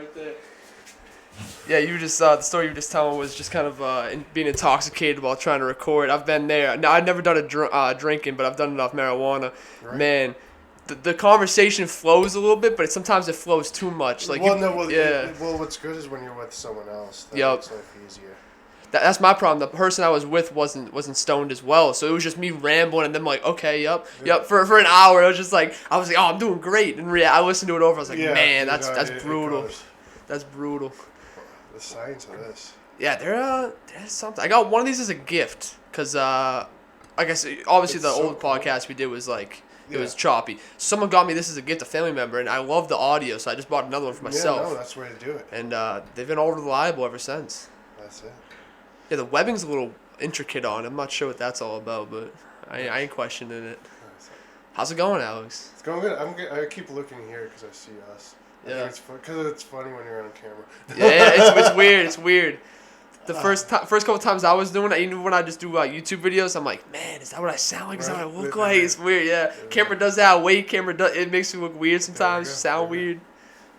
right there. Yeah, you just the story you were just telling was just kind of being intoxicated while trying to record. I've been there. Now I've never done drinking, but I've done enough marijuana. Right. Man, the conversation flows a little bit, but sometimes it flows too much. Like what's good is when you're with someone else. That Yup. makes life easier. That's my problem. The person I was with wasn't stoned as well, so it was just me rambling and them like, okay, yep. For an hour, it was just like I was like, oh, I'm doing great. And I listened to it over. I was like, man, that's brutal. That's brutal. The science of this. Yeah, there's something. I got one of these as a gift because I guess obviously It's the so old cool. podcast we did was like it was choppy. Someone got me this as a gift, a family member, and I love the audio, so I just bought another one for myself. Yeah, no, that's the way to do it. And they've been all reliable ever since. That's it. Yeah, the webbing's a little intricate on it. I'm not sure what that's all about, but I ain't questioning it. How's it going, Alex? It's going good. I keep looking here because I see us. Yeah. Because it's funny when you're on camera. Yeah, it's weird. It's weird. The first couple times I was doing it, even when I just do YouTube videos, I'm like, man, is that what I sound like? Is that what I look like? It's weird, yeah. Camera does that. It makes me look weird sometimes. Sound weird.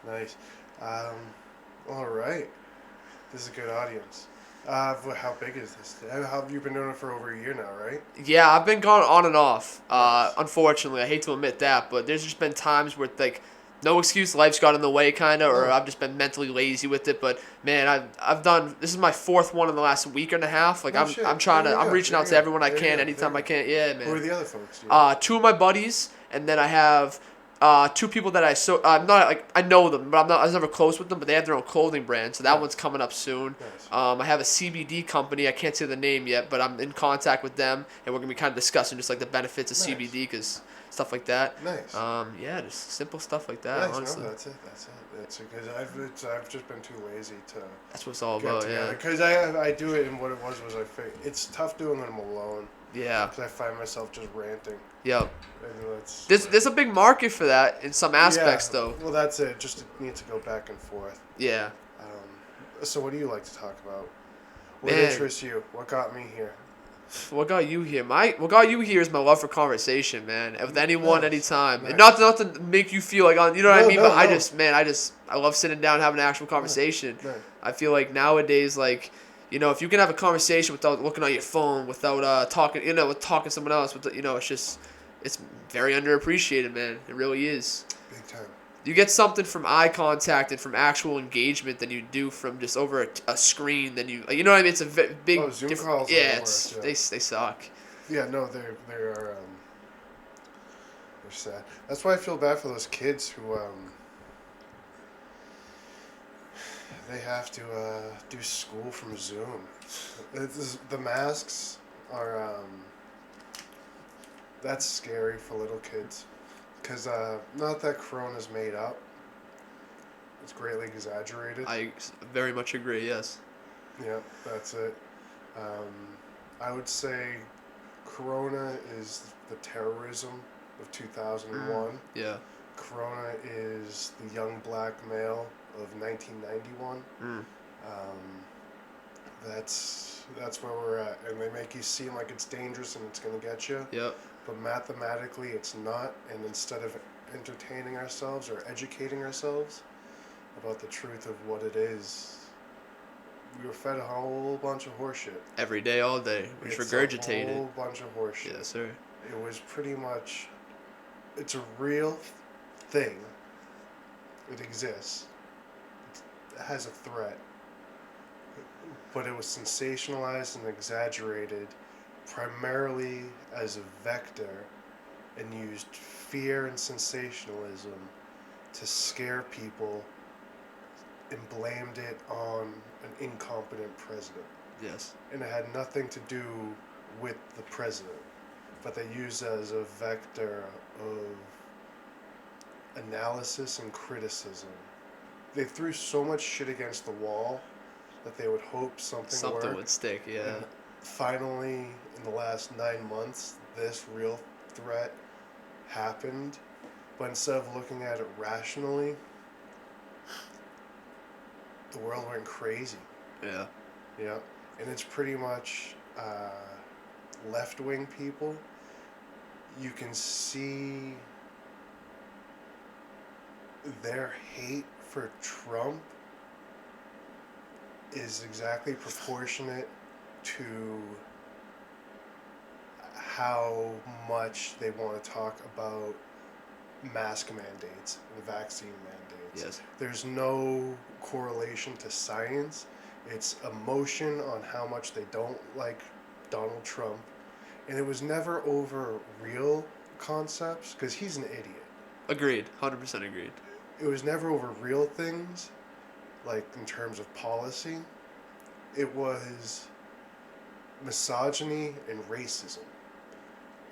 Nice. All right. This is a good audience. How big is this? How have you been doing it for over a year now, right? Yeah, I've been going on and off. Unfortunately, I hate to admit that, but there's just been times where like no excuse, life's got in the way kind of, or I've just been mentally lazy with it. But man, I've done this is my fourth one in the last week and a half. Like I'm reaching out to everyone I can anytime I can. Yeah, man. Who are the other folks? Two of my buddies, and then I have two people that I'm not like I know them, but I was never close with them. But they have their own clothing brand, so that one's coming up soon. Nice. I have a CBD company. I can't say the name yet, but I'm in contact with them, and we're gonna be kind of discussing just like the benefits of CBD, because stuff like that. Nice. Yeah, just simple stuff like that. Nice. Honestly, No, that's it. Because I've just been too lazy to. That's what it's all get about. together. Yeah. Because I do it, and what it was it's tough doing them alone. Yeah. Because I find myself just ranting. Yep. And There's a big market for that in some aspects, though. Well, that's it. Just it needs to go back and forth. Yeah. So what do you like to talk about? What Man. interests you? What got me here? What got you here? What got you here is my love for conversation, man. With anyone, Nice. anytime. Nice. And not to make you feel like, you know what I mean? No, But no. I love sitting down and having an actual conversation. Nice. I feel like nowadays, like, if you can have a conversation without looking at your phone, without talking, with talking to someone else, it's very underappreciated, man. It really is. Big time. You get something from eye contact and from actual engagement than you do from just over a screen. Than you know what I mean? It's a big Zoom difference. calls are Yeah, the worst, they suck. Yeah, no, they are they're sad. That's why I feel bad for those kids who they have to do school from Zoom. The masks are that's scary for little kids. Because not that Corona's made up. It's greatly exaggerated. I very much agree, yes. Yeah, that's it. I would say Corona is the terrorism of 2001. Yeah. Corona is the young black male of 1991. That's where we're at. And they make you seem like it's dangerous and it's going to get you. Yep. But mathematically, it's not. And instead of entertaining ourselves or educating ourselves about the truth of what it is, we were fed a whole bunch of horseshit. Every day, all day. We just regurgitated. A whole bunch of horseshit. Yes, sir. It was pretty much. It's a real thing. It exists. It has a threat. But it was sensationalized and exaggerated primarily as a vector and used fear and sensationalism to scare people and blamed it on an incompetent president. Yes. And it had nothing to do with the president, but they used it as a vector of analysis and criticism. They threw so much shit against the wall that they would hope something would stick, yeah. And finally, in the last 9 months, this real threat happened. But instead of looking at it rationally, the world went crazy. Yeah. Yeah. And it's pretty much left-wing people. You can see their hate for Trump is exactly proportionate to how much they want to talk about mask mandates and vaccine mandates. Yes. There's no correlation to science. It's emotion on how much they don't like Donald Trump. And it was never over real concepts because he's an idiot. Agreed. 100% agreed. It was never over real things, like in terms of policy. It was misogyny and racism.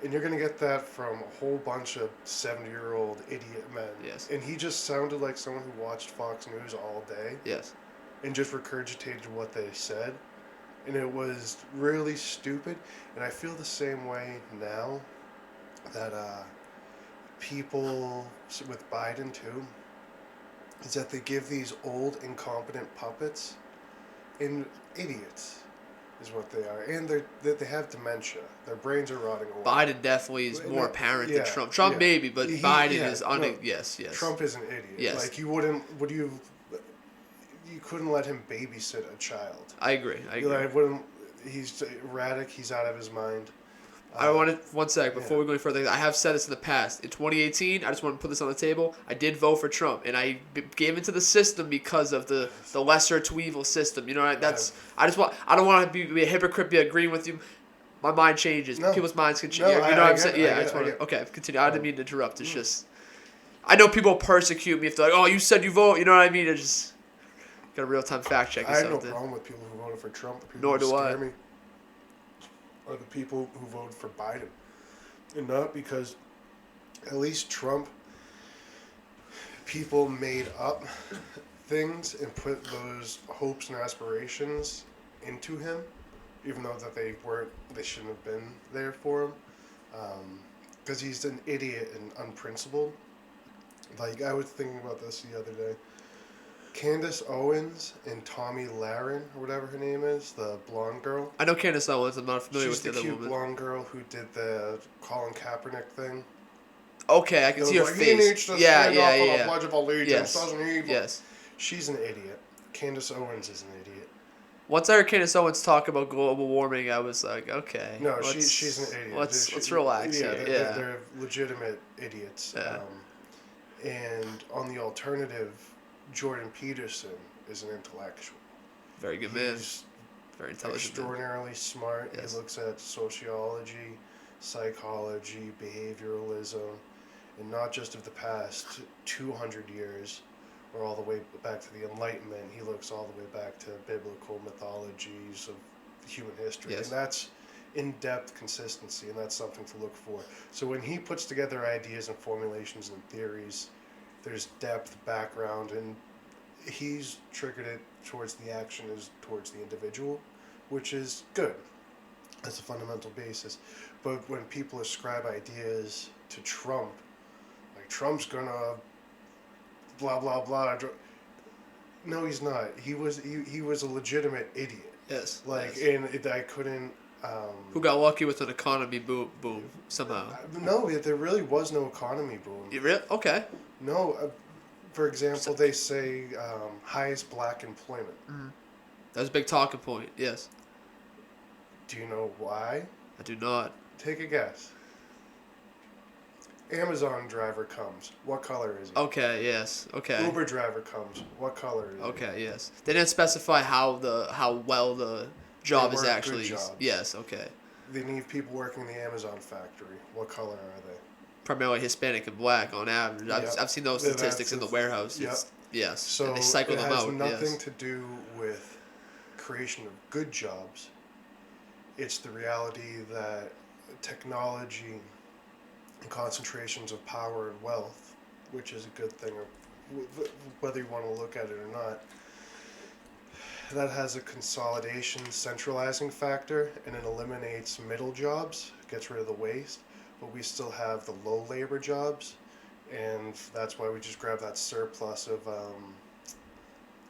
And you're going to get that from a whole bunch of 70-year-old idiot men. Yes. And he just sounded like someone who watched Fox News all day. Yes. And just regurgitated what they said. And it was really stupid. And I feel the same way now that people with Biden too, is that they give these old incompetent puppets, and idiots is what they are. And they have dementia. Their brains are rotting away. Biden definitely is more apparent than Trump. Trump maybe, but Biden is yes. Trump is an idiot. Yes. Like you couldn't let him babysit a child. I agree. Like, he's erratic. He's out of his mind. I wanted one sec before we go any further. I have said this in the past. In 2018, I just want to put this on the table. I did vote for Trump, and I gave into the system because of the lesser to evil system. You know, I don't want to be a hypocrite, be agreeing with you. My mind changes. No. People's minds can change. No, you know what I'm saying? Yeah, okay, continue. I didn't mean to interrupt. It's just, I know people persecute me if they're like, "Oh, you said you vote." You know what I mean? It's just got a real time fact check. I have no problem with people who voted for Trump. Nor do I. Me are the people who voted for Biden, and not because at least Trump people made up things and put those hopes and aspirations into him, even though that they shouldn't have been there for him, because he's an idiot and unprincipled. Like, I was thinking about this the other day. Candace Owens and Tommy Lahren, or whatever her name is, the blonde girl. I know Candace Owens. I'm not familiar with the other woman. She's the cute blonde girl who did the Colin Kaepernick thing. Okay, I can see her face. He needs to stand up for the Pledge of Allegiance, doesn't he? Yes. She's an idiot. Candace Owens is an idiot. Once I heard Candace Owens talk about global warming, I was like, okay. No, she's an idiot. Let's relax here. They're legitimate idiots. Yeah. And on the alternative, Jordan Peterson is an intellectual. Very good man. He's very intelligent. Extraordinarily smart. Yes. He looks at sociology, psychology, behavioralism, and not just of the past 200 years or all the way back to the Enlightenment. He looks all the way back to biblical mythologies of human history. Yes. And that's in-depth consistency, and that's something to look for. So when he puts together ideas and formulations and theories, there's depth, background, and he's triggered it towards the action as towards the individual, which is good. That's a fundamental basis. But when people ascribe ideas to Trump, like Trump's gonna blah blah blah. No, he's not. He was a legitimate idiot. Yes. Like, yes. and I couldn't. Who got lucky with an economy boom somehow? No, there really was no economy boom. You really? Okay. No, for example, they say highest black employment. Mm-hmm. That was a big talking point. Yes. Do you know why? I do not. Take a guess. Amazon driver comes. What color is he? Okay. Yes. Okay. Uber driver comes. What color is he? Okay. Yes. They didn't specify how well the job is actually. Good jobs. Yes. Okay. They need people working in the Amazon factory. What color are they? Primarily Hispanic and black on average. Yep. I've seen those statistics in the warehouse. Yep. Yes. So and they cycle them out. It has nothing yes. to do with creation of good jobs. It's the reality that technology and concentrations of power and wealth, which is a good thing, or whether you want to look at it or not, that has a consolidation, centralizing factor, and it eliminates middle jobs, gets rid of the waste, but we still have the low labor jobs, and that's why we just grab that surplus of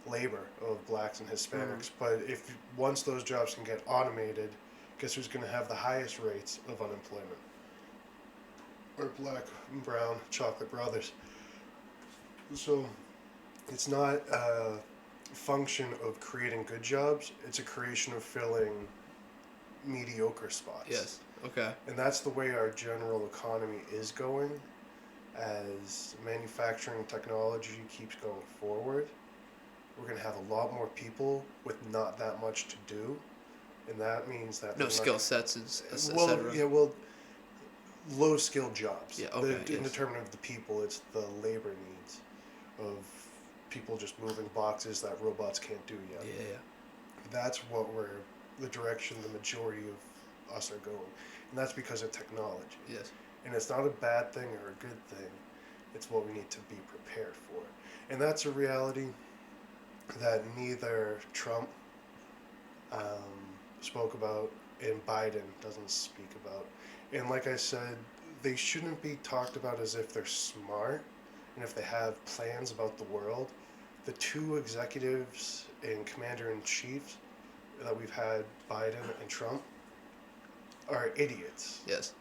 labor of blacks and Hispanics. But if once those jobs can get automated, guess who's going to have the highest rates of unemployment? Or black and brown chocolate brothers. So It's not a function of creating good jobs. It's a creation of filling mediocre spots. Yes. Okay. And that's the way our general economy is going. As manufacturing technology keeps going forward, we're going to have a lot more people with not that much to do. And that means that No they're skill not, sets, et well, cetera. yeah, well, low skilled jobs. Yeah. Okay. In Yes. determinant of the people, it's the labor needs of people just moving boxes that robots can't do yet. Yeah. That's the direction the majority of us are going. And that's because of technology. Yes. And it's not a bad thing or a good thing. It's what we need to be prepared for. And that's a reality that neither Trump spoke about and Biden doesn't speak about. And like I said, they shouldn't be talked about as if they're smart and if they have plans about the world. The two executives and commander-in-chiefs that we've had, Biden and Trump, are idiots. Yes.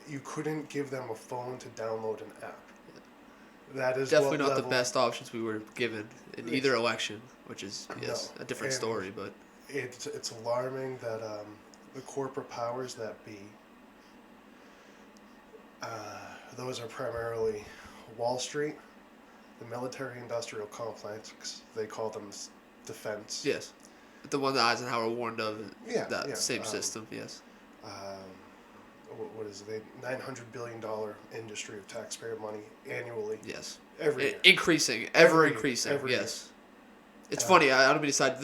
You couldn't give them a phone to download an app. That is Definitely what not level, the best options we were given in either election, which is yes No. a different And story. But it's alarming that the corporate powers that be, those are primarily Wall Street, the military-industrial complex. They call them defense. yes, the one that Eisenhower warned of. Yeah, That yeah, same system. Yes. What is it? $900 billion industry of taxpayer money annually. Yes. Every year. Increasing, ever Every- increasing. every Yes. It's funny. I don't mean to side.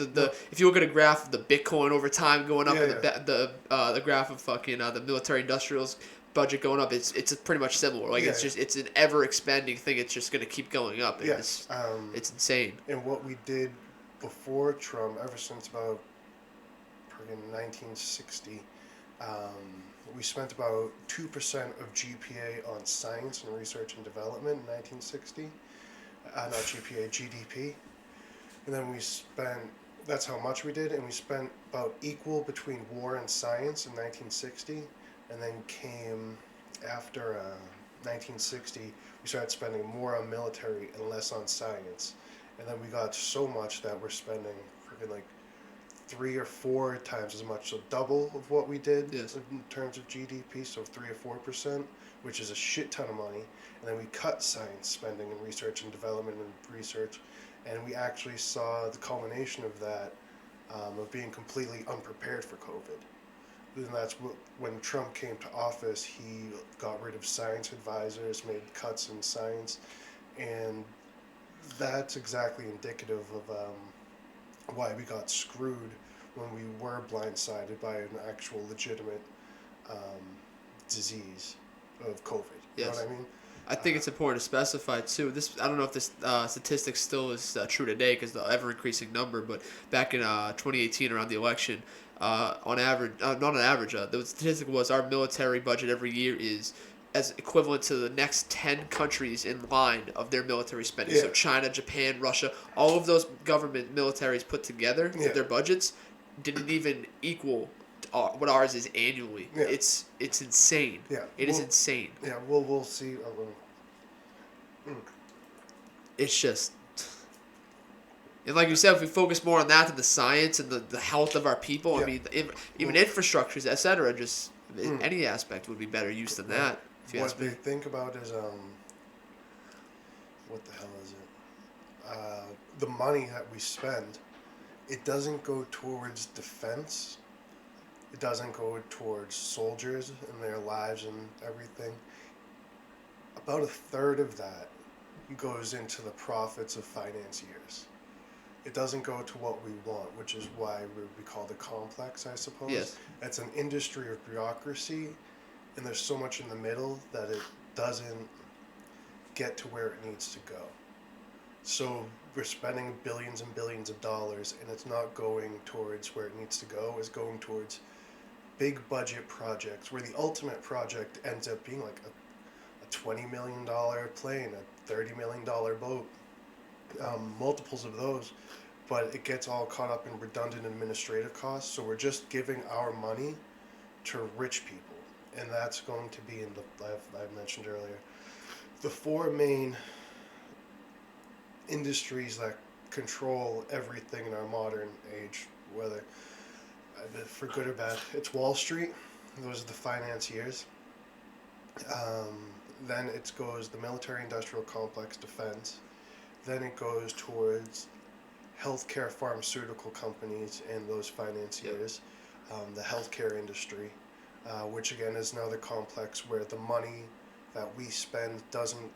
If you look at a graph of the Bitcoin over time going up, Yeah, and the graph of fucking the military industrials budget going up, it's pretty much similar. Like Yeah, it's an ever expanding thing. It's just gonna keep going up. And Yes. It's insane. And what we did before Trump, ever since about friggin' 1960, we spent about 2% of GPA on science and research and development in 1960. Not GPA, GDP. And then that's how much we did, and we spent about equal between war and science in 1960. And then came after 1960, we started spending more on military and less on science. And then we got so much that we're spending freaking like 3 or 4 times as much, so double of what we did Yes. in terms of GDP, so 3 or 4%, which is a shit ton of money. And then we cut science spending and research and development and research, and we actually saw the culmination of that, of being completely unprepared for COVID. And that's when Trump came to office, he got rid of science advisors, made cuts in science, and that's exactly indicative of why we got screwed when we were blindsided by an actual legitimate disease of COVID. You know Yes. what I mean? I think it's important to specify too. I don't know if this statistic still is true today because the ever increasing number. But back in 2018, around the election, on average, not on average, the statistic was our military budget every year is as equivalent to the next 10 countries in line of their military spending. So Yeah. China, Japan, Russia, all of those government militaries put together Yeah. with their budgets didn't even equal what ours is annually. Yeah. It's insane. Yeah. It is insane. Yeah, we'll see. It's just, and like you said, if we focus more on that than the science and the health of our people, Yeah. I mean, even infrastructures, etc., just any aspect would be better used than that. If you What ask me. they think about is what the hell is it? The money that we spend, it doesn't go towards defense. It doesn't go towards soldiers and their lives and everything. About a third of that goes into the profits of financiers. It doesn't go to what we want, which is why we call it complex, I suppose. Yes. It's an industry of bureaucracy, and there's so much in the middle that it doesn't get to where it needs to go. So we're spending billions and billions of dollars, and it's not going towards where it needs to go. It's going towards big budget projects, where the ultimate project ends up being like a $20 million plane, a $30 million boat, multiples of those, but it gets all caught up in redundant administrative costs. So we're just giving our money to rich people, and that's going to be in I mentioned earlier, the 4 main industries that control everything in our modern age, whether for good or bad. It's Wall Street. Those are the financiers. Um, then it goes the military-industrial complex, defense. Then it goes towards healthcare, pharmaceutical companies, and those financiers. The healthcare industry, which again is another complex where the money that we spend doesn't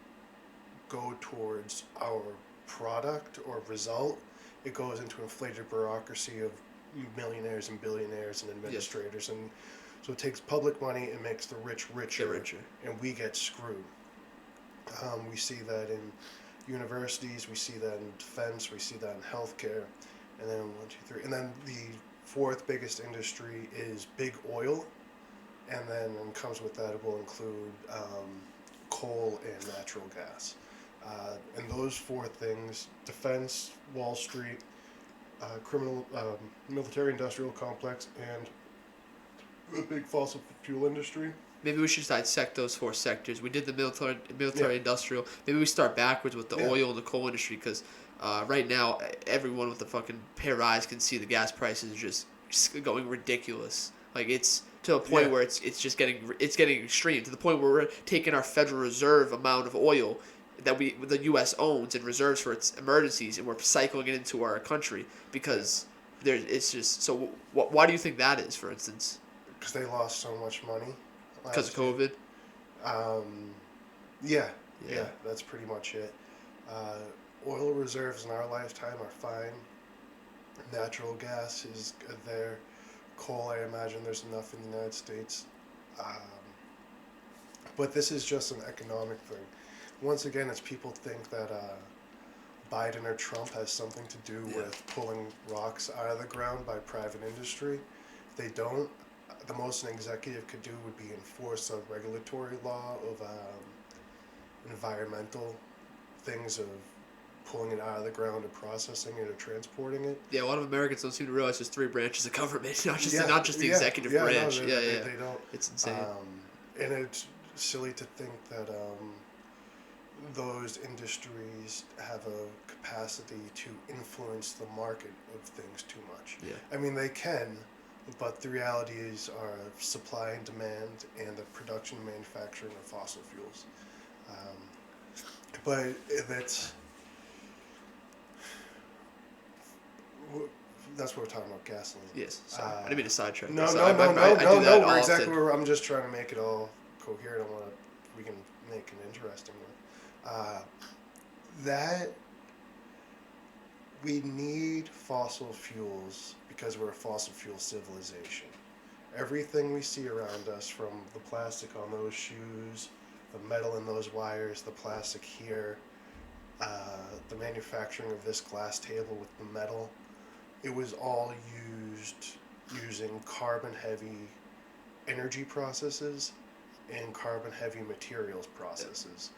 go towards our product or result. It goes into inflated bureaucracy of millionaires and billionaires and administrators, and so it takes public money and makes the rich richer, and we get screwed. We see that in universities, we see that in defense, we see that in healthcare, and then one, two, three, and then the fourth biggest industry is big oil, and then comes with that it will include coal and natural gas. And those four things: defense, Wall Street, military-industrial complex, and the big fossil fuel industry. Maybe we should dissect those four sectors. We did the military industrial. Maybe we start backwards with the oil and the coal industry, because right now everyone with a fucking pair of eyes can see the gas prices just going ridiculous. Like, it's to a point where it's just getting extreme, to the point where we're taking our Federal Reserve amount of oil that the U.S. owns and reserves for its emergencies, and we're cycling it into our country because it's just so. Why do you think that is, for instance? Because they lost so much money. Because of COVID? Yeah, that's pretty much it. Oil reserves in our lifetime are fine. Natural gas is there. Coal, I imagine there's enough in the United States. But this is just an economic thing. Once again, it's people think that Biden or Trump has something to do with pulling rocks out of the ground by private industry. They don't. The most an executive could do would be enforce a regulatory law of environmental things of pulling it out of the ground and processing it or transporting it. Yeah, a lot of Americans don't seem to realize there's three branches of government, not just the executive branch. No, they don't. It's insane. And it's silly to think that those industries have a capacity to influence the market of things too much. Yeah. I mean, they can, but the realities are supply and demand and the production and manufacturing of fossil fuels. But that's what we're talking about, gasoline. Yes, sorry. I didn't mean to sidetrack. No, we're exactly where I'm just trying to make it all coherent. We can make it interesting. That we need fossil fuels because we're a fossil fuel civilization. Everything we see around us, from the plastic on those shoes, the metal in those wires, the plastic here, the manufacturing of this glass table with the metal, it was all used using carbon-heavy energy processes and carbon-heavy materials processes.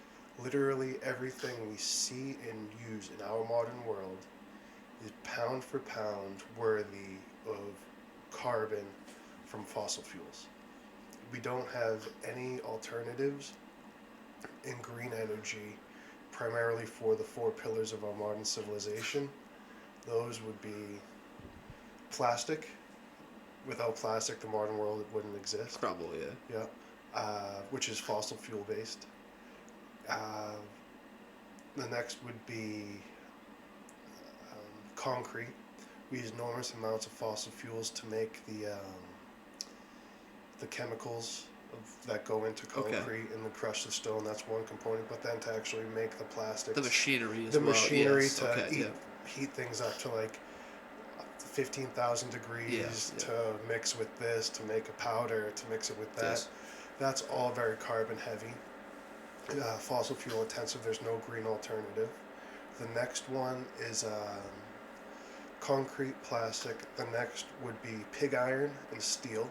Literally everything we see and use in our modern world is pound for pound worthy of carbon from fossil fuels. We don't have any alternatives in green energy, primarily for the four pillars of our modern civilization. Those would be plastic. Without plastic, the modern world wouldn't exist. Probably, yeah. Yeah. Which is fossil fuel based. The next would be concrete. We use enormous amounts of fossil fuels to make the chemicals that go into concrete and then crush the stone. That's one component. But then to actually make the plastics, the machinery as the well. machinery yes. to heat things up to like 15,000 degrees to mix with this, to make a powder, to mix it with that. Yes. That's all very carbon heavy. Fossil fuel intensive. There's no green alternative. The next one is concrete, plastic. The next would be pig iron and steel.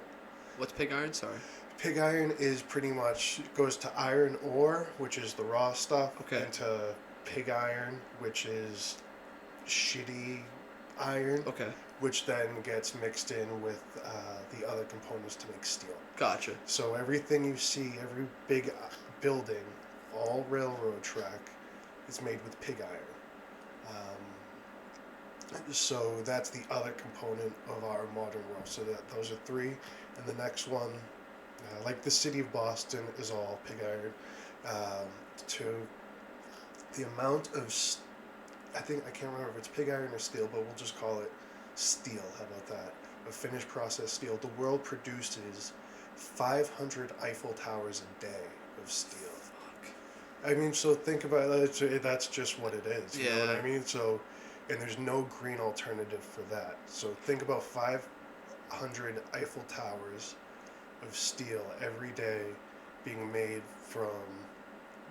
What's pig iron? Sorry. Pig iron is pretty much goes to iron ore, which is the raw stuff, into pig iron, which is shitty iron, which then gets mixed in with the other components to make steel. Gotcha. So everything you see, every big building, all railroad track, is made with pig iron. So that's the other component of our modern world. So those are three, and the next one, like the city of Boston, is all pig iron. To the amount of, I think I can't remember if it's pig iron or steel, but we'll just call it steel. How about that? Of finished processed steel. The world produces 500 Eiffel Towers a day of steel. I mean, so think about it. That's just what it is. You know what I mean? So, and there's no green alternative for that. So think about 500 Eiffel Towers of steel every day being made from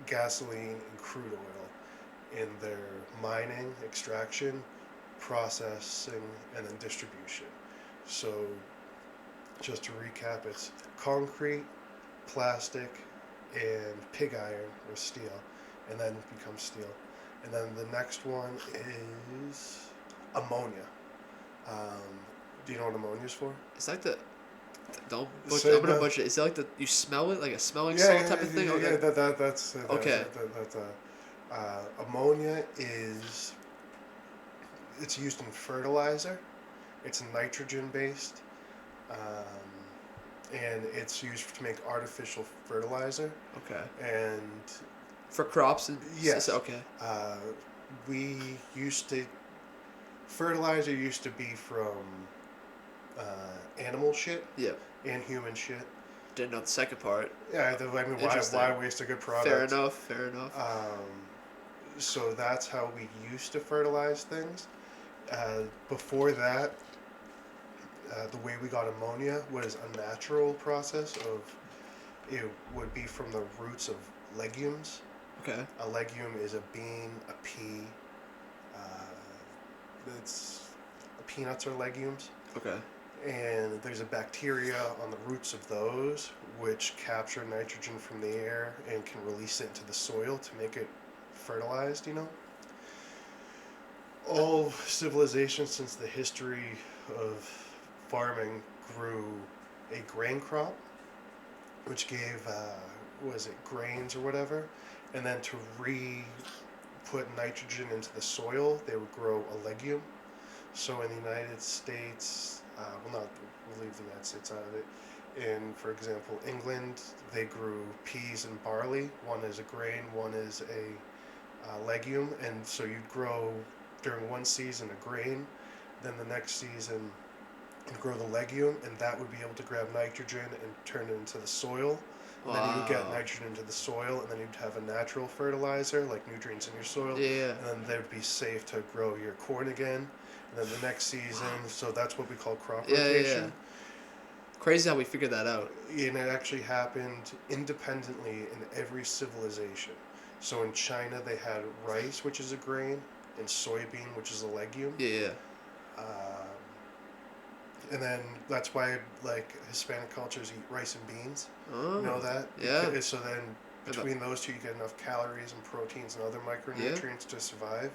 gasoline and crude oil in their mining, extraction, processing, and then distribution. So, just to recap, it's concrete, plastic, and pig iron or steel, and then becomes steel. And then the next one is ammonia. Do you know what ammonia is for? It's like the. Don't. So I'm gonna butcher it. Is it like the you smell it like a smelling salt type of thing? Yeah, that's okay. Ammonia is. It's used in fertilizer. It's nitrogen based, and it's used to make artificial fertilizer. Okay. And for crops and yes. Okay. We used to fertilizer used to be from animal shit. Yeah. And human shit. Didn't know the second part. Yeah, I mean, why waste a good product? Fair enough. So that's how we used to fertilize things. Before that, the way we got ammonia was a natural process of, it would be from the roots of legumes. Okay. A legume is a bean, a pea. Peanuts are legumes. Okay. And there's a bacteria on the roots of those which capture nitrogen from the air and can release it into the soil to make it fertilized, you know? All civilizations since the history of farming grew a grain crop, which gave, grains or whatever, and then to put nitrogen into the soil, they would grow a legume. So in the United States, we'll leave the United States out of it. In, for example, England, they grew peas and barley. One is a grain, one is a legume. And so you'd grow during one season a grain, then the next season you'd grow the legume, and that would be able to grab nitrogen and turn it into the soil. And then you would get nitrogen into the soil, and then you'd have a natural fertilizer, like nutrients in your soil. Yeah. And then they would be safe to grow your corn again. And then the next season, so that's what we call crop rotation. Yeah. Crazy how we figured that out. And it actually happened independently in every civilization. So in China, they had rice, which is a grain, and soybean, which is a legume. Yeah. And then that's why, like, Hispanic cultures eat rice and beans. Oh. You know that? Yeah. Because, so then between those two, you get enough calories and proteins and other micronutrients to survive.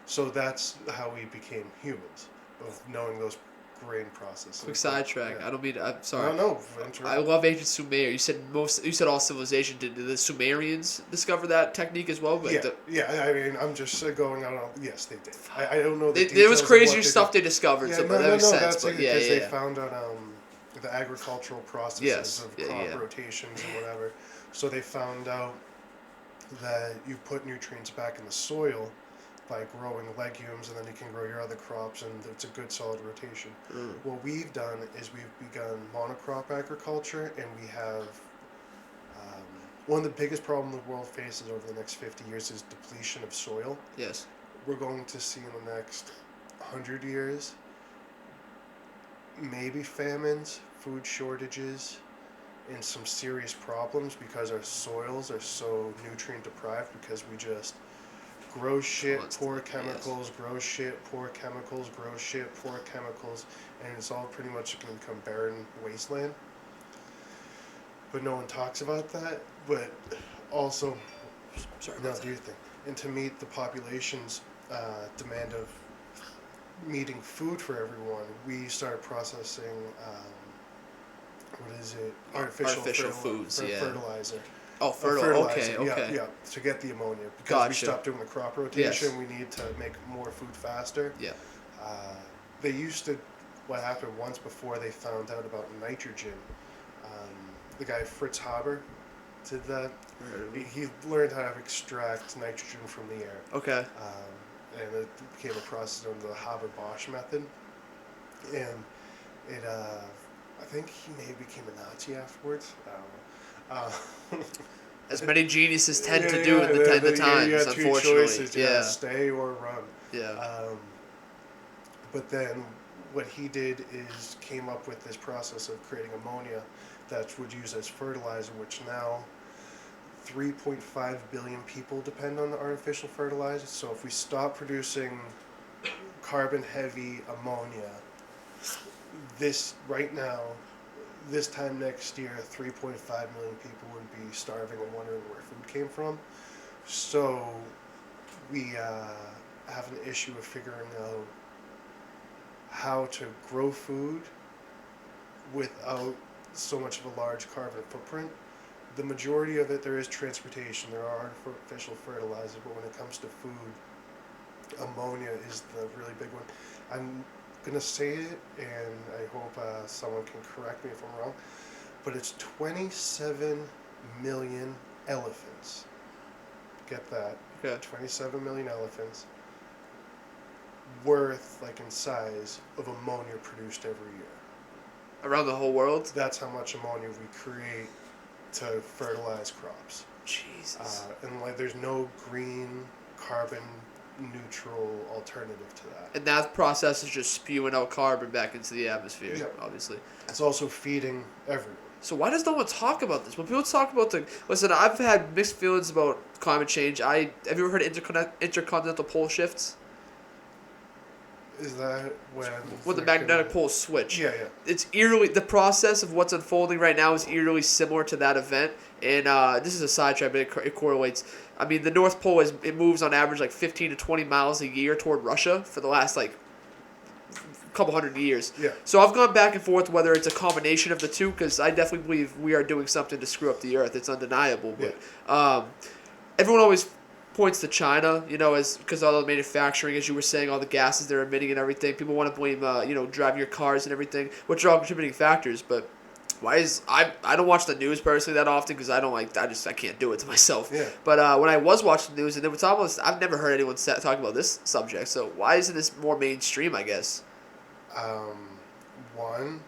So that's how we became humans, of knowing those grain processes. Quick sidetrack. Yeah. I don't mean. I'm sorry. No. I love ancient Sumer. You said all civilization. Did the Sumerians discover that technique as well? Like I mean, I'm just going out on. Yes, they did. I don't know. There was crazier stuff they discovered. Yeah, so that makes sense. That's but because they found out the agricultural processes of crop rotations and whatever. So they found out that you put nutrients back in the soil by growing legumes, and then you can grow your other crops, and it's a good solid rotation. What we've done is we've begun monocrop agriculture, and we have one of the biggest problems the world faces over the next 50 years is depletion of soil. Yes. We're going to see in the next 100 years maybe famines, food shortages, and some serious problems because our soils are so nutrient deprived because we just grow shit, pour chemicals, grow shit, pour chemicals, grow shit, pour chemicals, and it's all pretty much going to become barren wasteland. But no one talks about that. But also, do your thing. And to meet the population's demand of meeting food for everyone, we started processing artificial foods, fertilizer. Oh, fertilizer. Okay, okay. Yeah, to get the ammonia because we Gotcha. stopped doing the crop rotation. Yes. We need to make more food faster. Yeah. Uh, they used to. What happened once before they found out about nitrogen? The guy Fritz Haber did that. He learned how to extract nitrogen from the air. Okay. And it became a process known as the Haber-Bosch method. And it, I think he maybe became a Nazi afterwards. I don't know. As many geniuses tend to Yeah, do yeah, in the you times, got two unfortunately. choices, Yeah. stay or run. Yeah. But then what he did is came up with this process of creating ammonia that would use as fertilizer, which now 3.5 billion people depend on the artificial fertilizer. So if we stop producing carbon heavy ammonia, this time next year, 3.5 million people would be starving and wondering where food came from. So we have an issue of figuring out how to grow food without so much of a large carbon footprint. The majority of it, there is transportation, there are artificial fertilizers, but when it comes to food, ammonia is the really big one. I'm gonna say it, and I hope someone can correct me if I'm wrong, but it's 27 million elephants. Get that? Okay. 27 million elephants worth, like in size, of ammonia produced every year. Around the whole world? That's how much ammonia we create to fertilize crops. Jesus. And like, there's no green, carbon neutral alternative to that. And that process is just spewing out carbon back into the atmosphere, Yeah. obviously. It's also feeding everyone. So why does no one talk about this? When people talk about listen, I've had mixed feelings about climate change. Have you ever heard of intercontinental pole shifts? Is that when The magnetic poles switch. Yeah, yeah. It's eerily, the process of what's unfolding right now is eerily similar to that event. And this is a sidetrack, but it correlates. I mean, the North Pole it moves on average like 15 to 20 miles a year toward Russia for the last like couple hundred years. Yeah. So I've gone back and forth whether it's a combination of the two, because I definitely believe we are doing something to screw up the Earth. It's undeniable. But everyone always points to China, as because all the manufacturing, as you were saying, all the gases they're emitting and everything. People want to blame, driving your cars and everything, which are all contributing factors. But why is I don't watch the news personally that often because I can't do it to myself. Yeah. But when I was watching the news, and it's almost I've never heard anyone talk about this subject. So why isn't this more mainstream? I guess. One,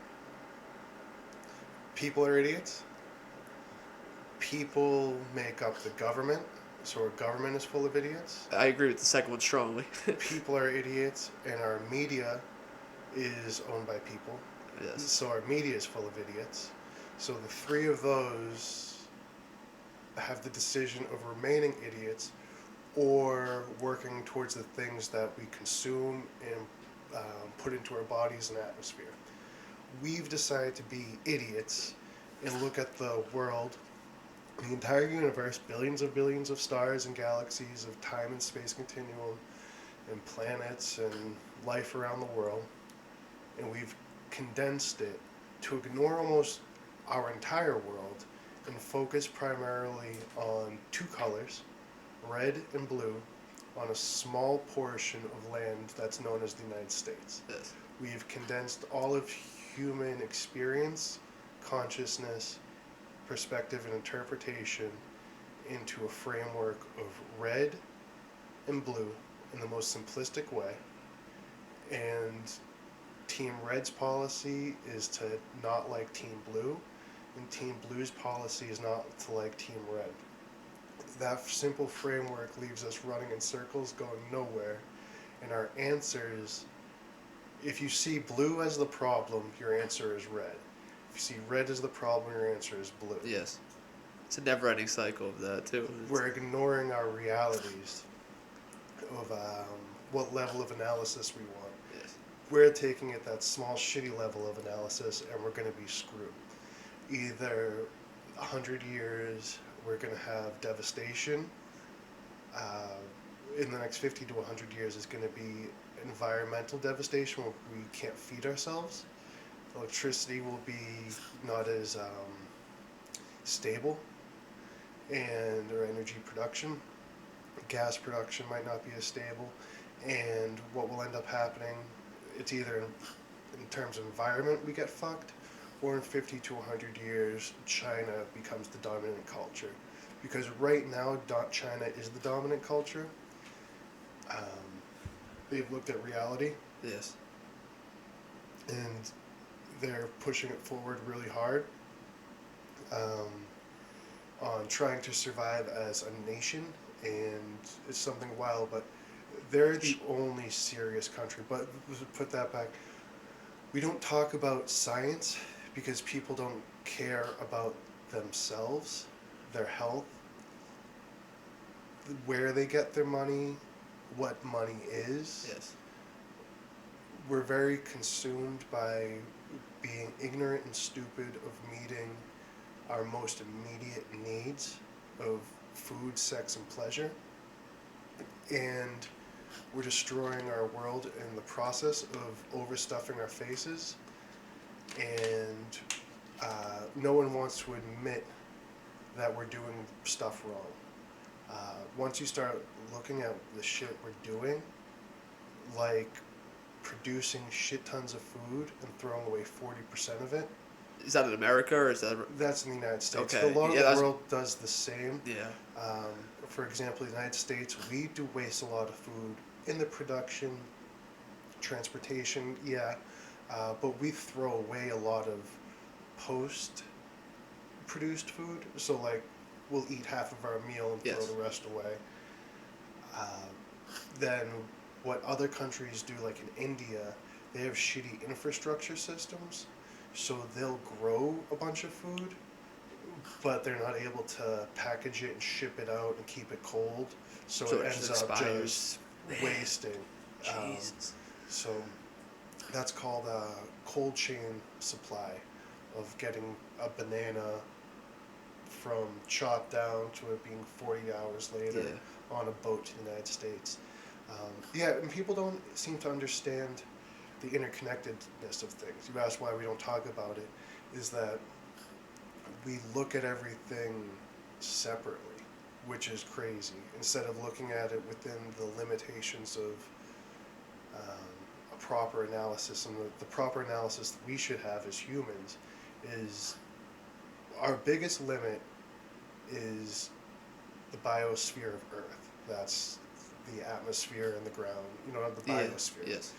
people are idiots. People make up the government, so our government is full of idiots. I agree with the second one strongly. People are idiots, and our media is owned by people. Yes. So our media is full of idiots. So the three of those have the decision of remaining idiots or working towards the things that we consume and put into our bodies and atmosphere. We've decided to be idiots and look at the world, the entire universe, billions of stars and galaxies of time and space continuum and planets and life around the world, and we've condensed it to ignore almost our entire world and focus primarily on two colors, red and blue, on a small portion of land that's known as the United States. Yes. We have condensed all of human experience, consciousness, perspective, and interpretation into a framework of red and blue in the most simplistic way. And Team Red's policy is to not like Team Blue, and Team Blue's policy is not to like Team Red. That simple framework leaves us running in circles, going nowhere, and our answers, if you see blue as the problem, your answer is red. If you see red as the problem, your answer is blue. Yes. It's a never-ending cycle of that, too. We're ignoring our realities of what level of analysis we want. Yes. We're taking it that small, shitty level of analysis, and we're going to be screwed. Either 100 years, we're going to have devastation. In the next 50 to 100 years, it's going to be environmental devastation where we can't feed ourselves. Electricity will be not as stable. and or energy production. Gas production might not be as stable, and what will end up happening, it's either in terms of environment we get fucked, or in 50 to 100 years, China becomes the dominant culture. Because right now, China is the dominant culture. Um, they've looked at reality, Yes. and they're pushing it forward really hard um, on trying to survive as a nation, and it's something wild, but they're the only serious country. But to put that back, we don't talk about science because people don't care about themselves, their health, where they get their money, what money is. Yes. We're very consumed by being ignorant and stupid of meeting our most immediate needs of food, sex, and pleasure. And we're destroying our world in the process of overstuffing our faces. And no one wants to admit that we're doing stuff wrong. Once you start looking at the shit we're doing, like producing shit tons of food and throwing away 40% of it. Is that in America or is that? That's in the United States. Okay. A lot of Yeah, the world does the same. Yeah. For example, the United States, we do waste a lot of food in the production, transportation, but we throw away a lot of post-produced food. So, like, we'll eat half of our meal and Yes. throw the rest away. Then what other countries do, like in India, they have shitty infrastructure systems, so they'll grow a bunch of food, but they're not able to package it and ship it out and keep it cold, so So it it ends just up expires. just Man. wasting. Jesus. So that's called a cold chain supply of getting a banana from chopped down to it being 40 hours later on a boat to the United States. And people don't seem to understand the interconnectedness of things. You asked why we don't talk about it, is that we look at everything separately, which is crazy, instead of looking at it within the limitations of a proper analysis. And the proper analysis that we should have as humans is our biggest limit is the biosphere of Earth. That's the atmosphere and the ground, the biosphere. Yes.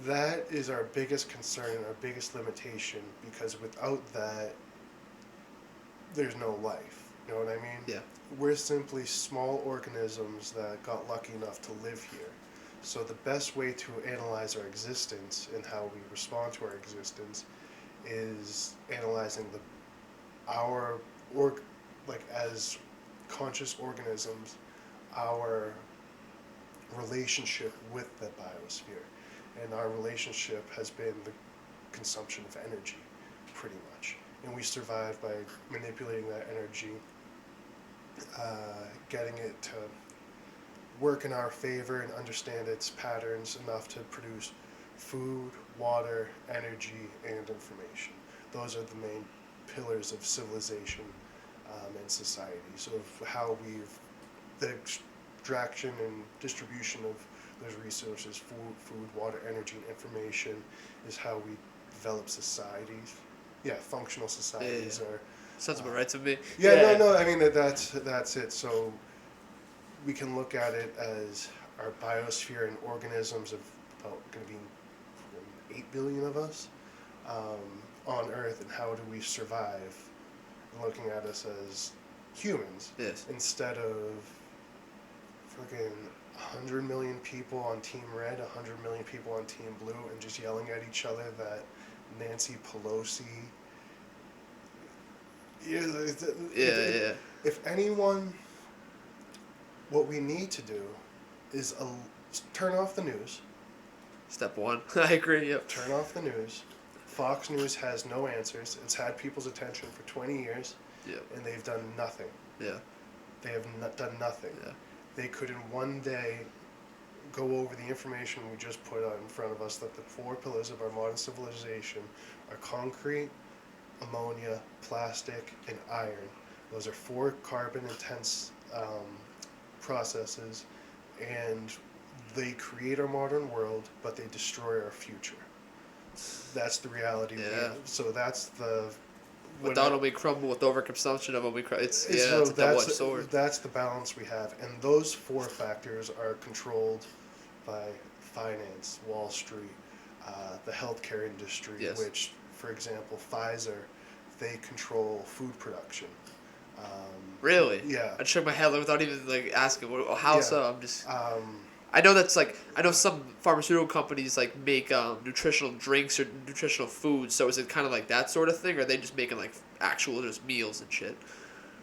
That is our biggest concern and our biggest limitation, because without that, there's no life. You know what I mean? Yeah. We're simply small organisms that got lucky enough to live here. So the best way to analyze our existence and how we respond to our existence is analyzing as conscious organisms, our relationship with the biosphere. And our relationship has been the consumption of energy, pretty much. And we survive by manipulating that energy, getting it to work in our favor and understand its patterns enough to produce food, water, energy, and information. Those are the main pillars of civilization and society. So of how the extraction and distribution of those resources, food, water, energy, and information, is how we develop societies. Yeah, functional societies are. Sounds about right to me. No. I mean that's it. So we can look at it as our biosphere and organisms of about going to be 8 billion of us on Earth, and how do we survive? Looking at us as humans, instead of fucking 100 million people on Team Red, 100 million people on Team Blue, and just yelling at each other that Nancy Pelosi. If anyone, what we need to do is turn off the news. Step one. I agree, yep. Turn off the news. Fox News has no answers. It's had people's attention for 20 years, and they've done nothing. Yeah. They have done nothing. Yeah. They could in one day go over the information we just put out in front of us, that the 4 pillars of our modern civilization are concrete, ammonia, plastic, and iron. Those are 4 carbon intense processes, and they create our modern world, but they destroy our future. That's the reality. Yeah. So that's the. Without them, we crumble. With overconsumption of them, it's So it's a double-edged sword. that's the balance we have, and those 4 factors are controlled by finance, Wall Street, the healthcare industry, Yes. which, for example, Pfizer, they control food production. Really? Yeah. I shook my head without even like asking. How Yeah. so? I'm just. Um, I know that's like I know some pharmaceutical companies like make nutritional drinks or nutritional foods. So is it kind of like that sort of thing, or are they just making like actual just meals and shit?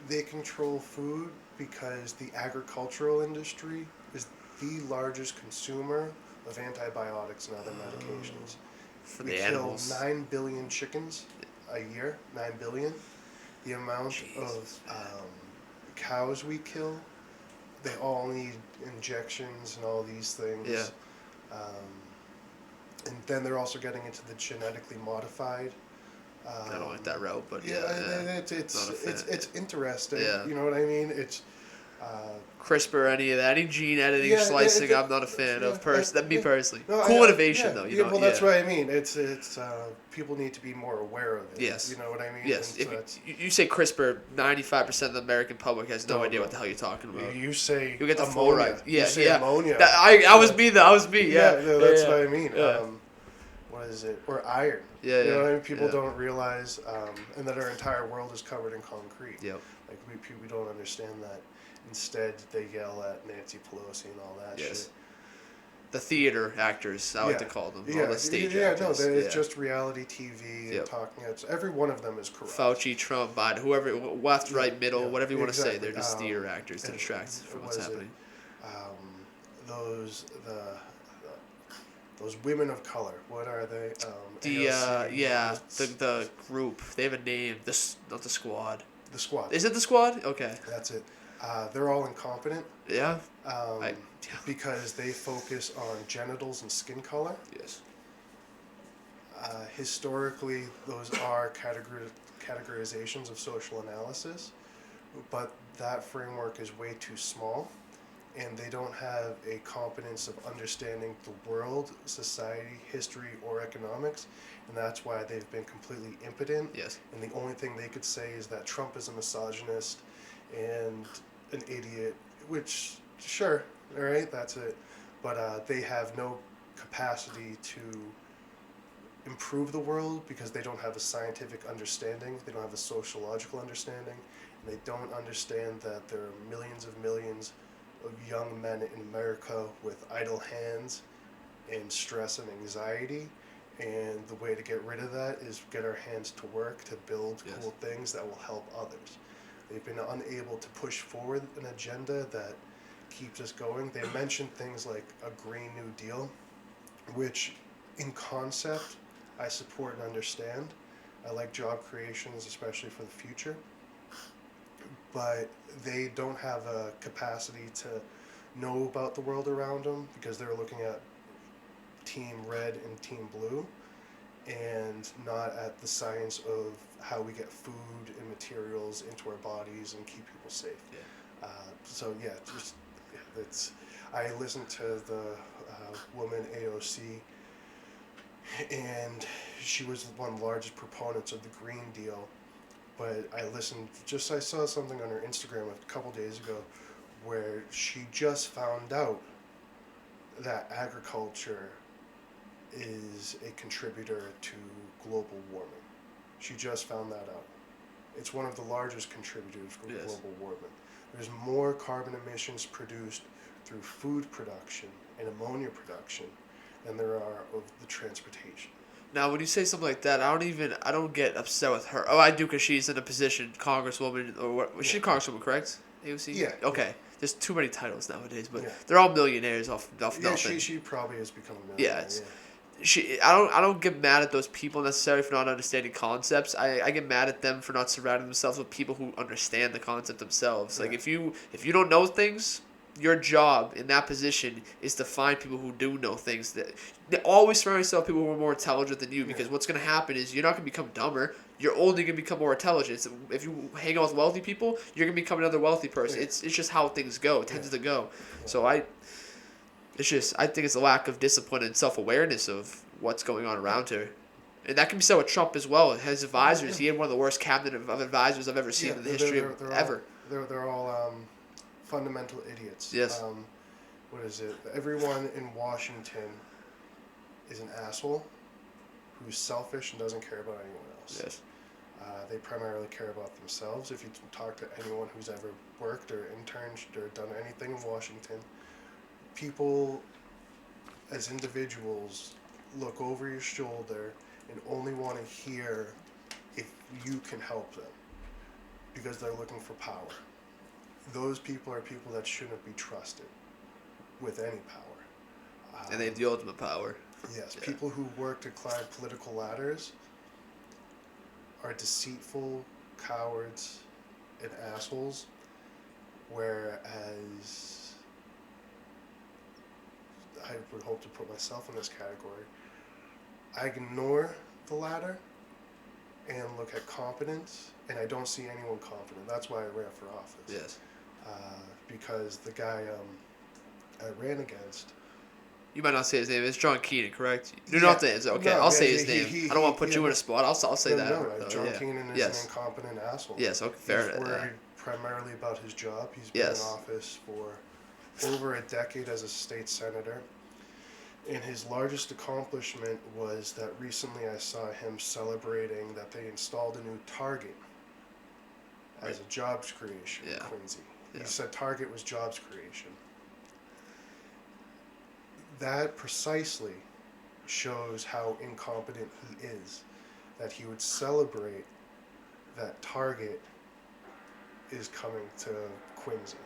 they control food because the agricultural industry is the largest consumer of antibiotics and other medications. For We the kill animals. 9 billion chickens a year. 9 billion. The amount Jesus, of man. cows we kill, they all need injections and all these things. Yeah. And then they're also getting into the genetically modified. I don't like that route, but yeah. It's interesting. Yeah. You know what I mean? It's CRISPR, any of that, any gene editing, Yeah, slicing, yeah, I'm not a fan of. yeah, That me yeah. personally. No, Cool I- innovation yeah, though, you yeah, know. well, that's what I mean. It's people need to be more aware of it. Yes. You know what I mean? Yes. And If so it's- you say CRISPR, 95% of the American public has no Don't idea know. what the hell you're talking about. You say You get the full ammonia. right. Yeah, You say yeah. ammonia. I was me though. I was me. Yeah. That's yeah, what I mean. Yeah. What is it? Or iron. Yeah, You know yeah, what I mean? People yeah. don't realize, and that our entire world is covered in concrete. Yep. Like we don't understand that. Instead, they yell at Nancy Pelosi and all that Yes. shit. The theater actors, I like to call them. All the stage actors. It's just reality TV and Yep. talking. Every one of them is corrupt. Fauci, Trump, Biden, whoever, left, right, middle, yeah, whatever you want to say. exactly. They're just theater actors to and distract from what what's is it? happening. Those women of color. What are they? The group. They have a name. Not the squad. The squad. Is it the squad? Okay. That's it. They're all incompetent. Yeah. Yeah. Because they focus on genitals and skin color. Yes. Historically, those are categorizations of social analysis, but that framework is way too small, and they don't have a competence of understanding the world, society, history, or economics, and that's why they've been completely impotent. Yes. And the only thing they could say is that Trump is a misogynist and an idiot, which, sure, all right, that's it. But they have no capacity to improve the world because they don't have a scientific understanding, they don't have a sociological understanding, and they don't understand that there are millions of young men in America with idle hands and stress and anxiety, and the way to get rid of that is get our hands to work to build Yes. cool things that will help others. They've been unable to push forward an agenda that keeps us going. They mentioned things like a Green New Deal, which in concept I support and understand. I like job creations, especially for the future. But they don't have a capacity to know about the world around them because they're looking at Team Red and Team Blue and not at the science of how we get food and materials into our bodies and keep people safe. Yeah. I listened to the woman AOC, and she was one of the largest proponents of the Green Deal. But I saw something on her Instagram a couple days ago where she just found out that agriculture is a contributor to global warming. She just found that out. It's one of the largest contributors to Yes. global warming. There's more carbon emissions produced through food production and ammonia production than there are of the transportation. Now, when you say something like that, I don't get upset with her. Oh, I do because she's in a position, congresswoman, or what? Was she a congresswoman, correct? AOC? Yeah. Okay. There's too many titles nowadays, but Yeah. they're all millionaires off Yeah, nothing. she probably has become a Yeah, millionaire. I don't get mad at those people necessarily for not understanding concepts. I get mad at them for not surrounding themselves with people who understand the concept themselves. Like Yeah. if you don't know things, your job in that position is to find people who do know things. That always surround yourself with people who are more intelligent than you, because what's going to happen is you're not going to become dumber. You're only going to become more intelligent. So if you hang out with wealthy people, you're going to become another wealthy person. Yeah. It's just how things go. It tends to go. Yeah. So I think it's a lack of discipline and self awareness of what's going on around her. And that can be said with Trump as well. His advisors, he had one of the worst cabinet of advisors I've ever seen in the history of ever. They're all fundamental idiots. Yes. What is it? Everyone in Washington is an asshole who's selfish and doesn't care about anyone else. Yes. They primarily care about themselves. If you talk to anyone who's ever worked or interned or done anything in Washington, people as individuals look over your shoulder and only want to hear if you can help them because they're looking for power. Those people are people that shouldn't be trusted with any power. And they have the ultimate power. Yes, Yeah. people who work to climb political ladders are deceitful, cowards, and assholes, whereas I would hope to put myself in this category. I ignore the ladder and look at competence, and I don't see anyone competent. That's why I ran for office. Yes. Because the guy I ran against. You might not say his name. It's John Keenan, correct? You Yeah. don't have to answer. Okay, No, I'll yeah, say his he- name. he- I don't want to he- put you in a spot. I'll say that. No, John Keenan is Yes. an incompetent asshole. Yes, okay, He's fair. worried primarily about his job. He's been Yes. in office for over a decade as a state senator. And his largest accomplishment was that recently I saw him celebrating that they installed a new Target as a jobs creation in Quincy. Yeah. He said Target was jobs creation. That precisely shows how incompetent he is, that he would celebrate that Target is coming to Quincy.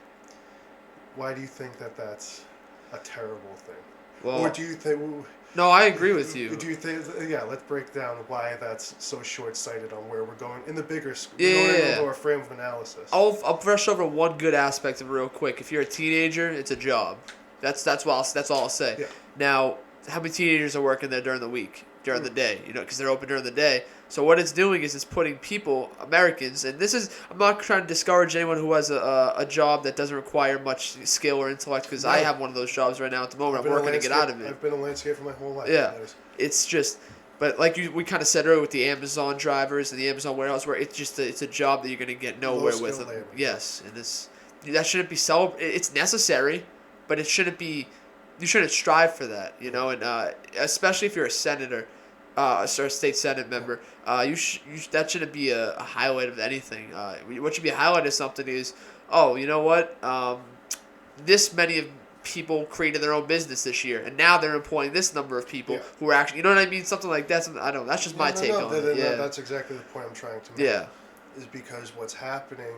Why do you think that that's a terrible thing? Well, Or do you think... No, I agree with you. Do you think... Yeah, let's break down why that's so short-sighted on where we're going in the bigger... Yeah. Or frame of analysis. I'll brush over one good aspect of it real quick. If you're a teenager, it's a job. That's all I'll say. Yeah. Now, how many teenagers are working there during the week, during the day? Because they're open during the day. So what it's doing is it's putting people, Americans, and this is, I'm not trying to discourage anyone who has a job that doesn't require much skill or intellect, because I have one of those jobs right now at the moment. I'm working to get out of it. I've been a landscaper my whole life. Yeah, it's just, but like we kind of said earlier with the Amazon drivers and the Amazon warehouse, where it's a job that you're gonna get nowhere with. Labor. Yes, and that shouldn't be It's necessary, but it shouldn't be. You shouldn't strive for that, and especially if you're a senator, or a state senate member, that shouldn't be a highlight of anything. What should be a highlight of something is, oh, you know what, this many of people created their own business this year, and now they're employing this number of people who are actually, you know what I mean, something like that. I don't know. That's just my take on it. Yeah, that's exactly the point I'm trying to make. Yeah, is because what's happening,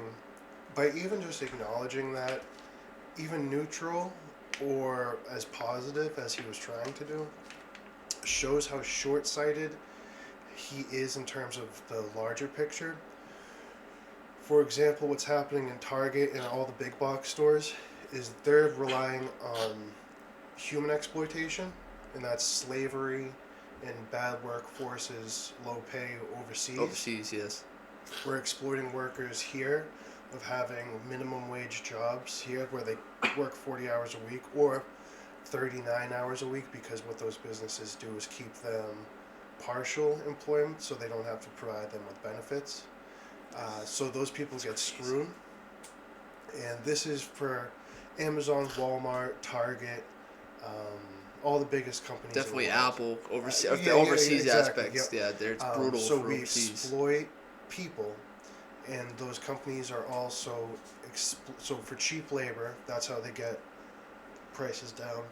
by even just acknowledging that, even neutral or as positive as he was trying to do, shows how short-sighted he is in terms of the larger picture. For example, what's happening in Target and all the big box stores is they're relying on human exploitation, and that's slavery and bad workforces, low pay overseas. Overseas, yes. We're exploiting workers here of having minimum wage jobs here where they work 40 hours a week or 39 hours a week, because what those businesses do is keep them partial employment so they don't have to provide them with benefits. So those people get screwed. And this is for Amazon, Walmart, Target, all the biggest companies. Definitely Apple, overseas exactly, aspects. Yep. Yeah, it's brutal so for we overseas. exploit people, and those companies are also so for cheap labor. That's how they get prices down.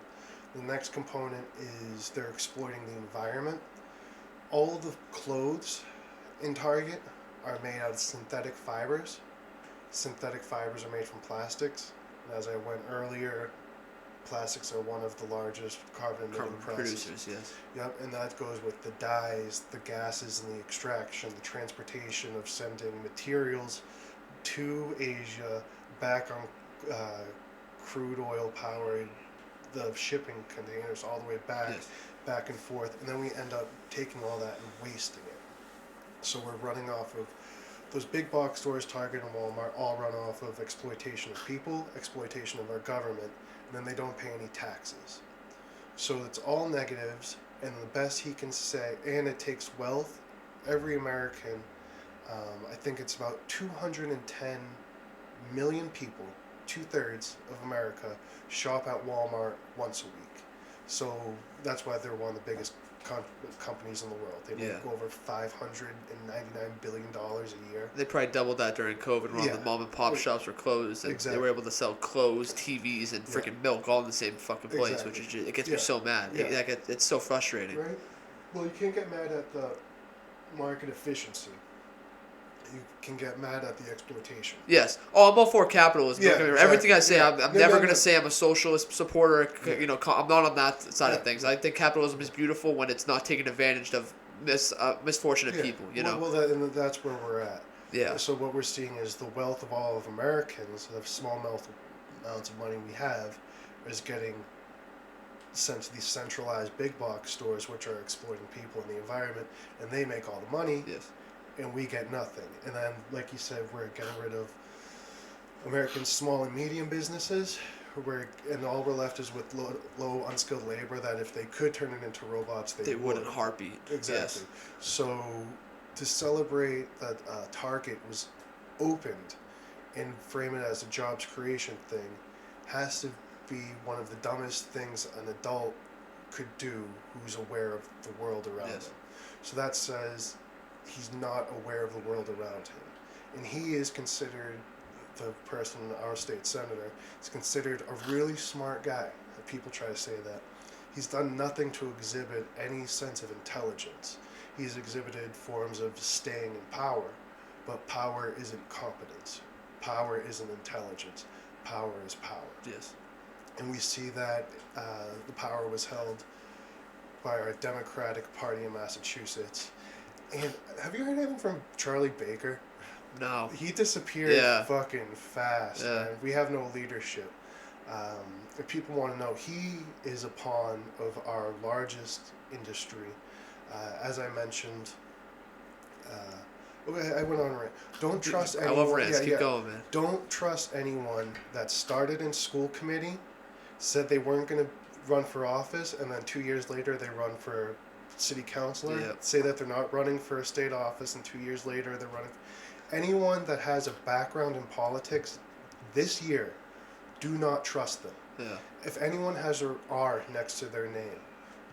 The next component is they're exploiting the environment. All of the clothes in Target are made out of synthetic fibers. Synthetic fibers are made from plastics. And as I went earlier, plastics are one of the largest carbon emitting producers. Yes. Yep, and that goes with the dyes, the gases, and the extraction, the transportation of sending materials to Asia, back on crude oil powered the shipping containers all the way Yes. back and forth, and then we end up taking all that and wasting it. So we're running off of those big box stores, Target and Walmart, all run off of exploitation of people, exploitation of our government, and then they don't pay any taxes. So it's all negatives, and the best he can say, and it takes wealth. Every American, I think it's about 210 million people, 2/3 of America, shop at Walmart once a week. So that's why they're one of the biggest companies in the world. They make over $599 billion a year. They probably doubled that during COVID when all the mom and pop shops were closed, and they were able to sell clothes, TVs, and freaking milk all in the same fucking place, which is just, it gets me so mad. It's so frustrating. Right. Well, you can't get mad at the market efficiency. You can get mad at the exploitation. Yes. Oh, I'm all for capitalism. Everything I say, I'm never going to say I'm a socialist supporter. You know, I'm not on that side of things. I think capitalism is beautiful when it's not taking advantage of misfortunate people. You know. Well, and that's where we're at. Yeah. So what we're seeing is the wealth of all of Americans, the small amounts of money we have, is getting sent to these centralized big box stores, which are exploiting people and the environment, and they make all the money. Yes. And we get nothing. And then, like you said, we're getting rid of American small and medium businesses, and all we're left is with low unskilled labor that if they could turn it into robots, they would. In a heartbeat. Exactly. Yes. So to celebrate that Target was opened and frame it as a jobs creation thing has to be one of the dumbest things an adult could do who's aware of the world around them. So that says he's not aware of the world around him. And he is considered, the person, our state senator, is considered a really smart guy. People try to say that. He's done nothing to exhibit any sense of intelligence. He's exhibited forms of staying in power, but power isn't competence. Power isn't intelligence. Power is power. Yes. And we see that the power was held by our Democratic Party in Massachusetts. And have you heard anything from Charlie Baker? No. He disappeared fucking fast. Yeah. Man. We have no leadership. If people want to know, he is a pawn of our largest industry. As I mentioned, okay, I went on a rant. Don't trust anyone. I love rants. Keep going, man. Don't trust anyone that started in school committee, said they weren't going to run for office, and then 2 years later they run for city councilor, say that they're not running for a state office, and 2 years later they're running. Anyone that has a background in politics this year, do not trust them. Yeah. If anyone has an R next to their name,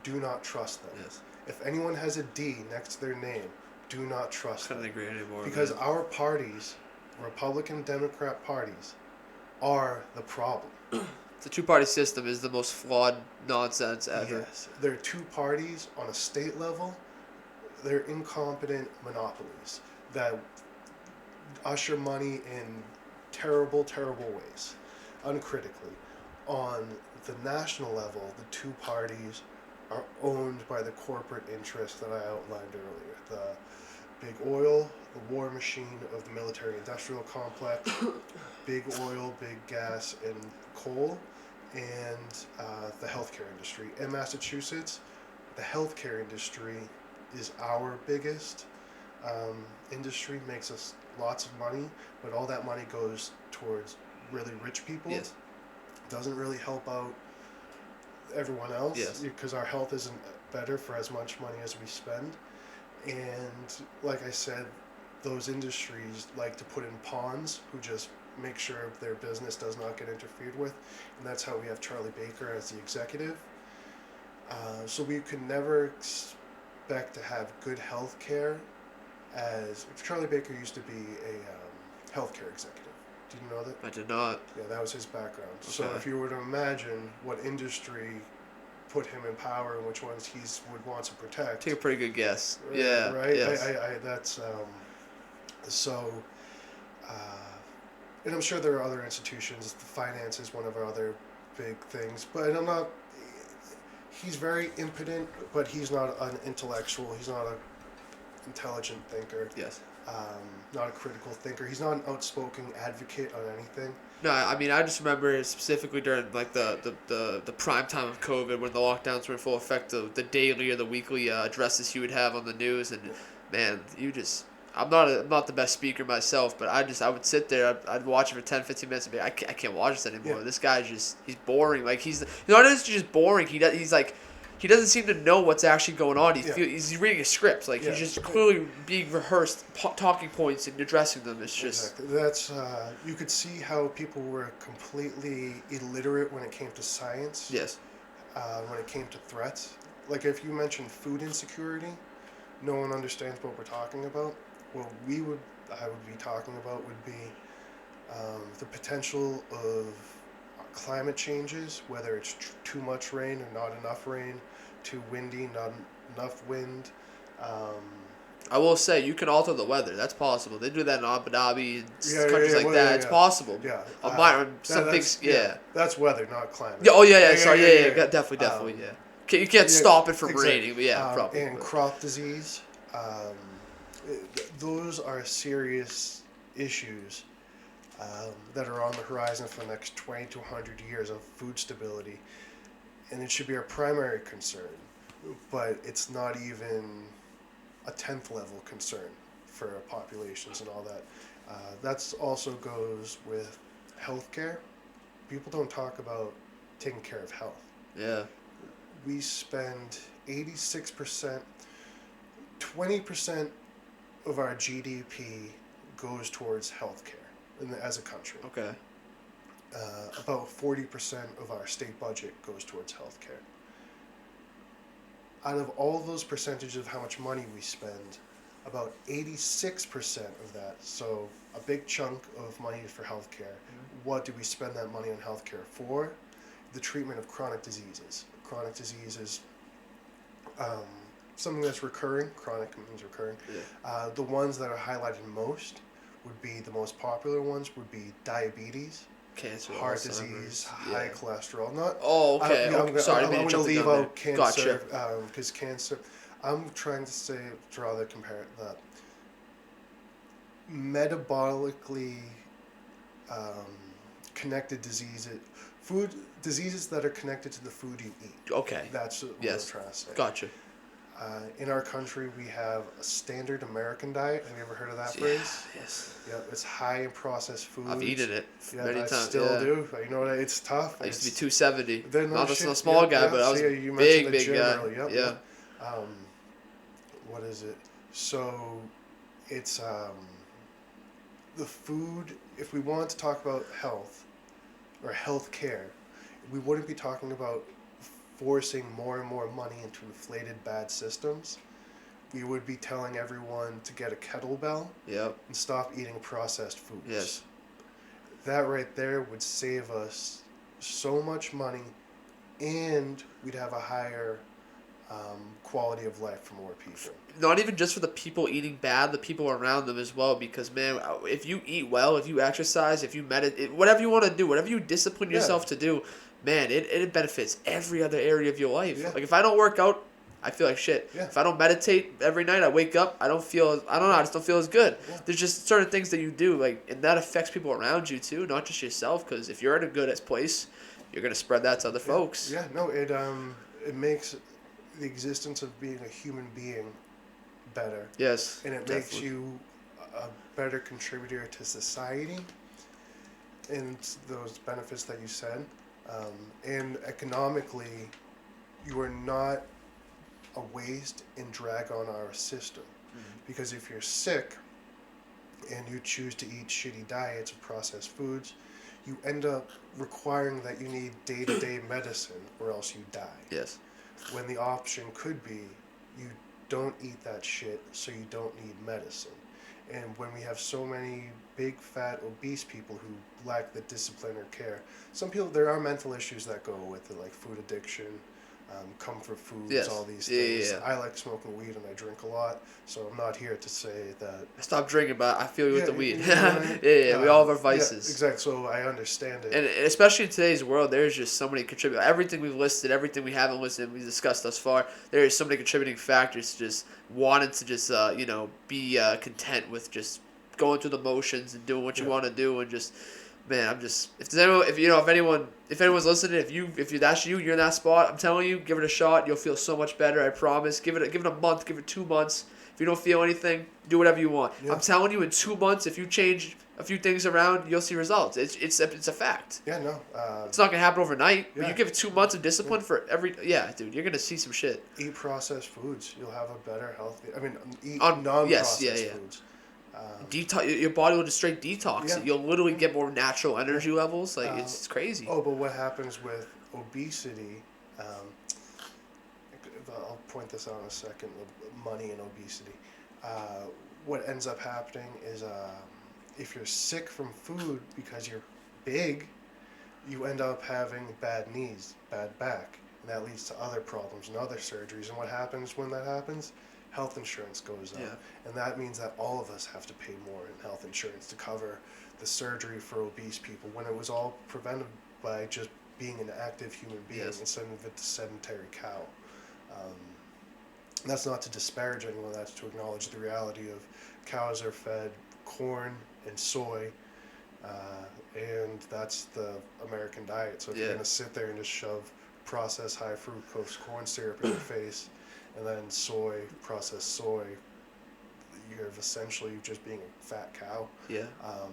do not trust them. Yes. If anyone has a D next to their name, do not trust them. I couldn't agree anymore. Because our parties, Republican, Democrat parties, are the problem. The two-party system is the most flawed nonsense ever. Yes. There are two parties on a state level. They're incompetent monopolies that usher money in terrible, terrible ways, uncritically. On the national level, the two parties are owned by the corporate interests that I outlined earlier. The big oil, the war machine of the military-industrial complex, big oil, big gas, and coal, and the healthcare industry. In Massachusetts, the healthcare industry is our biggest industry, makes us lots of money, but all that money goes towards really rich people. Yes. Doesn't really help out everyone else. Yes. Because our health isn't better for as much money as we spend. And like I said, those industries like to put in pawns who just make sure their business does not get interfered with, and that's how we have Charlie Baker as the executive. So we could never expect to have good health care as if Charlie Baker used to be a healthcare executive. Did you know that? I did not. Yeah, that was his background. Okay. So if you were to imagine what industry put him in power and which ones he would want to protect. Take a pretty good guess. Right, Yeah. Right? Yes. That's, so, and I'm sure there are other institutions. Finance is one of our other big things. But I'm not, he's very impotent, but he's not an intellectual. He's not an intelligent thinker. Yes. Not a critical thinker. He's not an outspoken advocate on anything. No, I mean I just remember specifically during like the prime time of COVID when the lockdowns were in full effect, the daily or the weekly addresses he would have on the news, and man, I'm not the best speaker myself, but I would sit there, I'd watch it for 10, 15 minutes and be I can't watch this anymore. Yeah. This guy's he's boring. Like not only is he just boring, he's like he doesn't seem to know what's actually going on. Yeah. He's reading a script. Like Yeah. he's just clearly being rehearsed talking points and addressing them. It's just Exactly. That's you could see how people were completely illiterate when it came to science. yes. When it came to threats, like if you mentioned food insecurity, no one understands what we're talking about. What I would be talking about would be the potential of climate changes, whether it's too much rain or not enough rain, too windy, not enough wind. Um, I will say you can alter the weather. That's possible. They do that in Abu Dhabi and countries like well, that. It's possible. Yeah. Some things. Yeah. That's weather, not climate. Yeah. Oh yeah. Sorry. Yeah. Definitely. Yeah. You can't stop it from exactly. raining. But yeah. Probably. And crop disease. Those are serious issues that are on the horizon for the next 20 to 100 years of food stability, and it should be our primary concern, but it's not even a 10th level concern for our populations and all that. That also goes with healthcare. People don't talk about taking care of health. Yeah. We spend 86%, 20% of our GDP goes towards healthcare as a country. Okay. About 40% of our state budget goes towards healthcare. Out of all those percentages of how much money we spend, about 86% of that, so a big chunk of money for healthcare, what do we spend that money on healthcare for? The treatment of chronic diseases. Chronic diseases, something that's recurring, chronic means recurring. Yeah. The ones that are highlighted most would be, the most popular ones would be diabetes, Cancer, heart disease, high cholesterol. Not. Oh, okay. Sorry, I'm going to leave out cancer Gotcha. because cancer. I'm trying to draw the metabolically connected diseases, diseases that are connected to the food you eat. Okay. That's what I'm trying to say. Gotcha. In our country, we have a standard American diet. Have you ever heard of that phrase? Yes. Yeah, it's high in processed foods. I've eaten it many times. Still do. You know, it's tough. I used to be 270. Not a small guy, but I was big guy. Yep, yeah. What is it? So, it's the food. If we wanted to talk about health or health care, we wouldn't be talking about forcing more and more money into inflated bad systems. We would be telling everyone to get a kettlebell and stop eating processed foods. Yes. That right there would save us so much money, and we'd have a higher quality of life for more people. Not even just for the people eating bad, the people around them as well. Because man, if you eat well, if you exercise, if you meditate, whatever you want to do, whatever you discipline yourself to do, man, it benefits every other area of your life. Yeah. Like if I don't work out, I feel like shit. Yeah. If I don't meditate every night, I wake up, I just don't feel as good. Yeah. There's just certain things that you do, like, and that affects people around you too, not just yourself. Because if you're in a good place, you're gonna spread that to other folks. Yeah, no, it makes the existence of being a human being better. Yes. And it makes you a better contributor to society, and those benefits that you said. And economically, you are not a waste and drag on our system. Because if you're sick and you choose to eat shitty diets of processed foods, you end up requiring that you need day-to-day medicine or else you die. Yes. When the option could be you don't eat that shit, so you don't need medicine. And when we have so many big, fat, obese people who lack the discipline or care, there are mental issues that go with it, like food addiction, comfort foods, all these things. I like smoking weed and I drink a lot, so I'm not here to say that. I stopped drinking, but I feel you with the weed. You know what I mean? We all have our vices. Yeah, exactly, so I understand it. And especially in today's world, there's just so many contributors. Everything we've listed, everything we haven't listed, we've discussed thus far, there is so many contributing factors to just wanting to just, be content with just going through the motions and doing what you want to do and just man, I'm just if there's anyone, if anyone's listening, if that's you, you're in that spot. I'm telling you, give it a shot. You'll feel so much better. I promise. Give it a month. Give it 2 months. If you don't feel anything, do whatever you want. Yeah. I'm telling you, in 2 months, if you change a few things around, you'll see results. It's a fact. Yeah, no. It's not gonna happen overnight, but Yeah. you give it 2 months of discipline for every. Yeah, dude, you're gonna see some shit. Eat processed foods. You'll have a better healthy. I mean, eat On- non-processed yes, yeah. foods. Detox. Your body will just straight detox. Yeah. It. You'll literally get more natural energy levels. Like it's crazy. Oh, but what happens with obesity? I'll point this out in a second. Money and obesity. What ends up happening is if you're sick from food because you're big, you end up having bad knees, bad back, and that leads to other problems and other surgeries. And what happens when that happens? Health insurance goes up, and that means that all of us have to pay more in health insurance to cover the surgery for obese people when it was all prevented by just being an active human being instead of a sedentary cow. That's not to disparage anyone, that's to acknowledge the reality of cows are fed corn and soy, and that's the American diet. So if you're going to sit there and just shove processed high fructose corn syrup in your face, and then processed soy, you're essentially just being a fat cow. Yeah.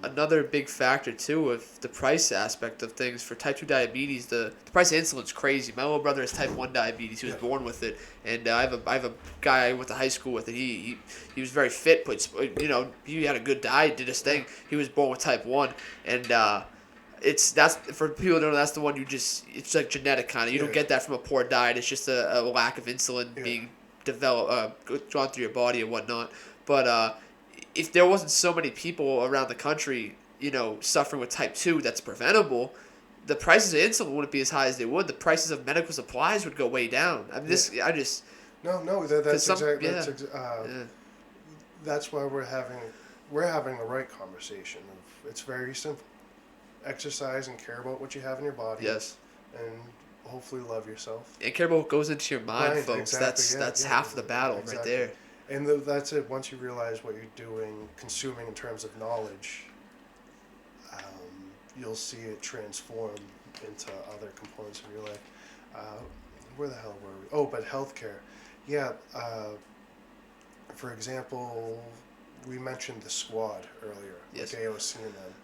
Another big factor too of the price aspect of things for type 2 diabetes, the price of insulin's crazy. My little brother has type 1 diabetes. He was born with it, and I have a guy I went to high school with, and he was very fit, but he had a good diet, did his thing. He was born with type 1, and that's for people who don't know, that's the one it's like genetic kind of. You don't get that from a poor diet. It's just a lack of insulin being developed, gone through your body and whatnot. But if there wasn't so many people around the country, suffering with type 2 that's preventable, the prices of insulin wouldn't be as high as they would. The prices of medical supplies would go way down. I mean, that's that's why we're having the right conversation. It's very simple. Exercise and care about what you have in your body. Yes. And hopefully love yourself. And care about what goes into your mind, right, folks. Exactly, That's half the battle right there. And that's it. Once you realize what you're doing, consuming in terms of knowledge, you'll see it transform into other components of your life. Where the hell were we? Oh, but healthcare. Yeah. For example, we mentioned the squad earlier. Yes. Like AOC and them.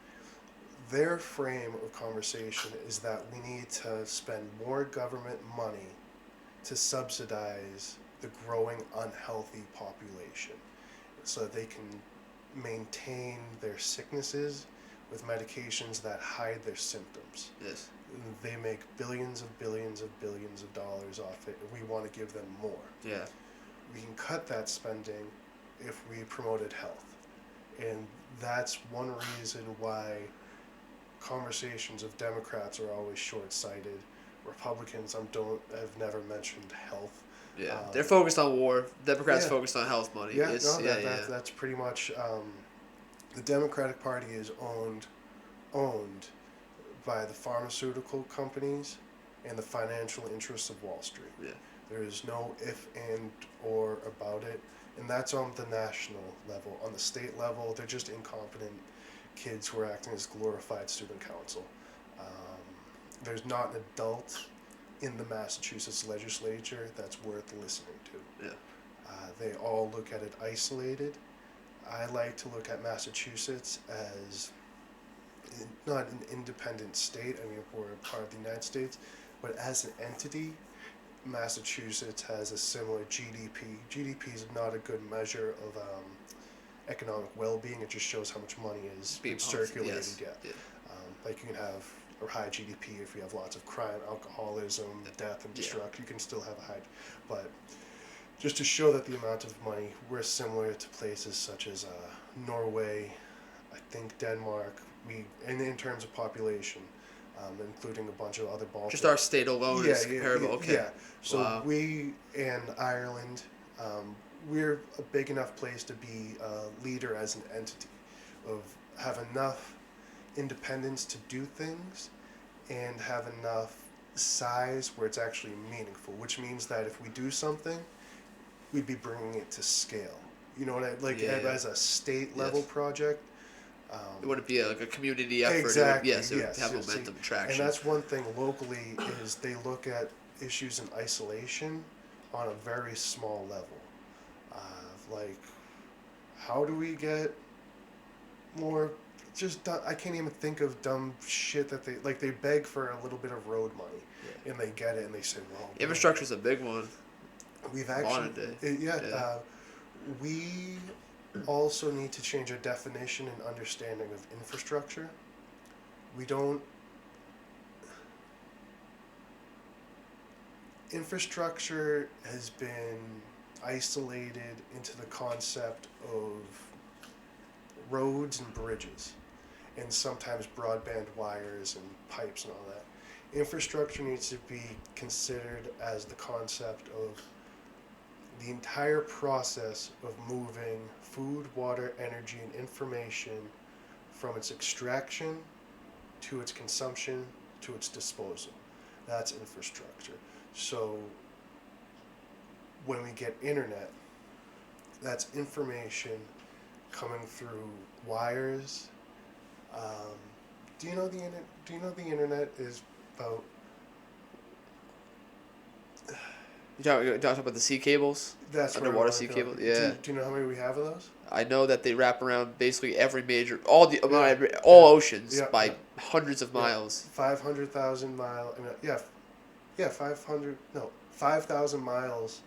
Their frame of conversation is that we need to spend more government money to subsidize the growing unhealthy population so that they can maintain their sicknesses with medications that hide their symptoms. Yes. They make billions of dollars off it, and we want to give them more. Yeah. We can cut that spending if we promoted health. And that's one reason why conversations of Democrats are always short-sighted. Republicans have never mentioned health. Yeah, they're focused on war. Democrats focused on health money. That's pretty much. The Democratic Party is owned by the pharmaceutical companies and the financial interests of Wall Street. Yeah. There is no if and or about it, and that's on the national level. On the state level, they're just incompetent kids who are acting as glorified student council. There's not an adult in the Massachusetts legislature that's worth listening to. Yeah. They all look at it isolated. I like to look at Massachusetts as not an independent state. I mean, we're a part of the United States, but as an entity, Massachusetts has a similar GDP. GDP is not a good measure of economic well-being. It just shows how much money is being circulated. Yes. Yeah. Like you can have a high GDP if you have lots of crime, alcoholism, death, and destruction. You can still have a high, but just to show that the amount of money, we're similar to places such as Norway, I think Denmark. In terms of population, including a bunch of other Baltic. Just our state alone is comparable. Okay. Yeah. So we and Ireland, we're a big enough place to be a leader as an entity, have enough independence to do things, and have enough size where it's actually meaningful. Which means that if we do something, we'd be bringing it to scale. You know what I like? As a state level project. It wouldn't be like a community effort. Exactly. Yes, it would Yes. have Yes. momentum and And traction. that's one thing locally is they look at issues in isolation on a very small level. Like, how do we get more? I can't even think of dumb shit that they beg for a little bit of road money, Yeah. and they get it, and they say, well, Infrastructure is a big one. we've actually, Modern day. yeah, Yeah. we also need to change our definition and understanding of infrastructure. We don't. Infrastructure has been isolated into the concept of roads and bridges, and sometimes broadband wires and pipes and all that. Infrastructure needs to be considered as the concept of the entire process of moving food, water, energy, and information from its extraction to its consumption to its disposal. That's infrastructure. So when we get internet, that's information coming through wires. Um, do you know the internet is about? You talking about the sea cables? That's where I Underwater wanna sea go. cables? Yeah. Do you know how many we have of those? I know that they wrap around basically every major, all the, Yeah. all oceans Yeah, by yeah. hundreds of miles. 500,000 mile. Yeah, 500. No, 5,000 miles.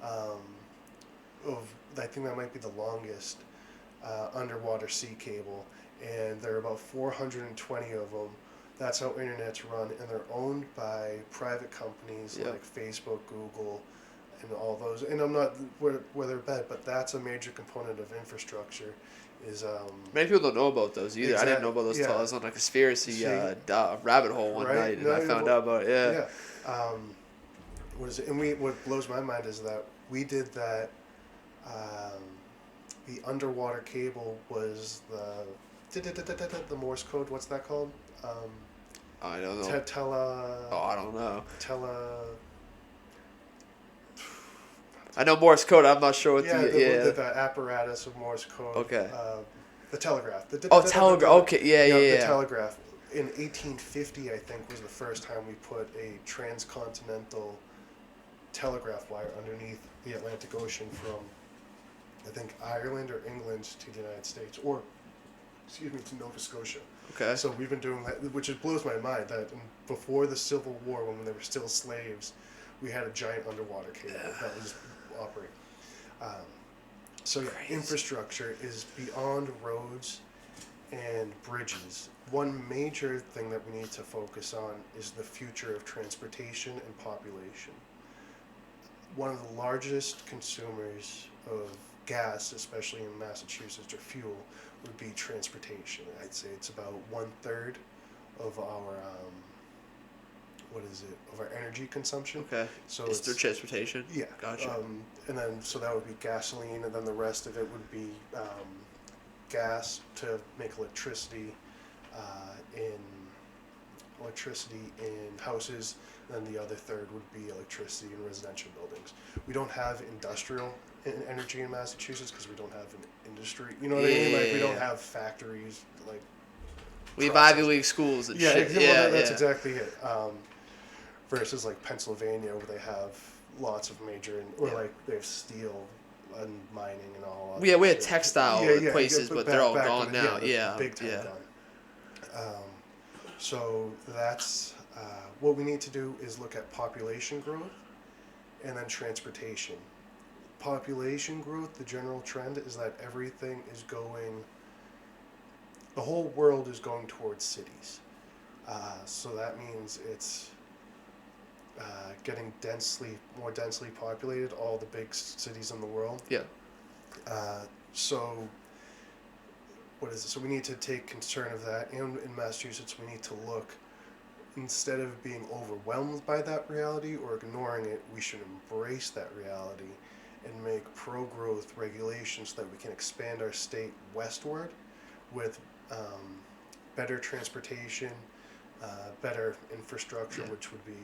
Um, of I think that might be the longest underwater sea cable, and there are about 420 of them. That's how internet's run, and they're owned by private companies Yep. like Facebook, Google, and all those. And I'm not where they're bad, but that's a major component of infrastructure. Is Many people don't know about those either. I didn't know about those yeah. until I was on a conspiracy See, rabbit hole one right? night, and No, I found out about it. Yeah. yeah. What is it? And what blows my mind is that we did that. The underwater cable was the Morse code. What's that called? I don't know. Oh, I don't know. I know Morse code. I'm not sure what the apparatus of Morse code. Okay. The telegraph. Telegraph. Okay. Yeah. The telegraph. In 1850, I think, was the first time we put a transcontinental telegraph wire underneath the Atlantic Ocean from, I think, Ireland or England to the United States, or, to Nova Scotia. Okay. So we've been doing that, which blows my mind that before the Civil War, when they were still slaves, we had a giant underwater cable that was operating. Infrastructure is beyond roads and bridges. One major thing that we need to focus on is the future of transportation and population. One of the largest consumers of gas, especially in Massachusetts, or fuel, would be transportation. I'd say it's about 1/3 of our of our energy consumption. Okay. So it's through transportation. Yeah. Gotcha. And then so that would be gasoline, and then the rest of it would be gas to make electricity in houses. And then the other third would be electricity in residential buildings. We don't have industrial energy in Massachusetts because we don't have an industry. You know what I mean? Like we don't have factories like. We have Ivy League schools and shit. That's exactly it. Versus like Pennsylvania, where they have lots of major, like they have steel and mining and all. We had textile places, but they're all gone now. Big time gone. So that's what we need to do is look at population growth and then transportation. Population growth, the general trend is that everything is going. The whole world is going towards cities. So that means it's getting more densely populated, all the big cities in the world. Yeah. So what is it? So we need to take concern of that. And in Massachusetts, we need to look, instead of being overwhelmed by that reality or ignoring it, we should embrace that reality and make pro-growth regulations so that we can expand our state westward with better transportation, better infrastructure, which would be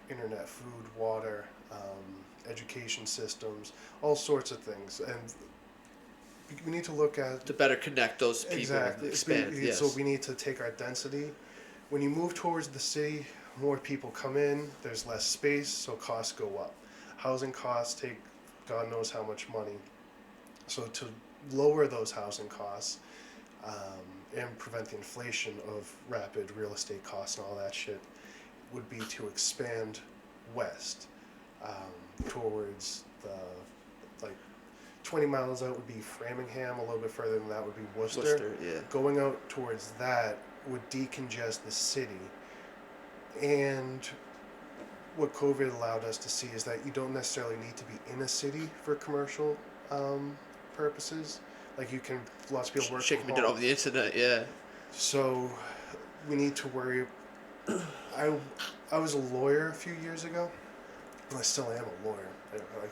internet, food, water, education systems, all sorts of things. And we need to look at To better connect those people exactly. and expand. Yes. So we need to take our density. When you move towards the city, more people come in. There's less space, so costs go up. Housing costs take God knows how much money. So to lower those housing costs and prevent the inflation of rapid real estate costs and all that shit would be to expand west towards the, like, 20 miles out would be Framingham, a little bit further than that would be Worcester. Yeah. Going out towards that would decongest the city. And what COVID allowed us to see is that you don't necessarily need to be in a city for commercial purposes. Like, you can, lots of people work Shit from can be done home. over the internet, yeah. So we need to worry. I was a lawyer a few years ago. Well, I still am a lawyer.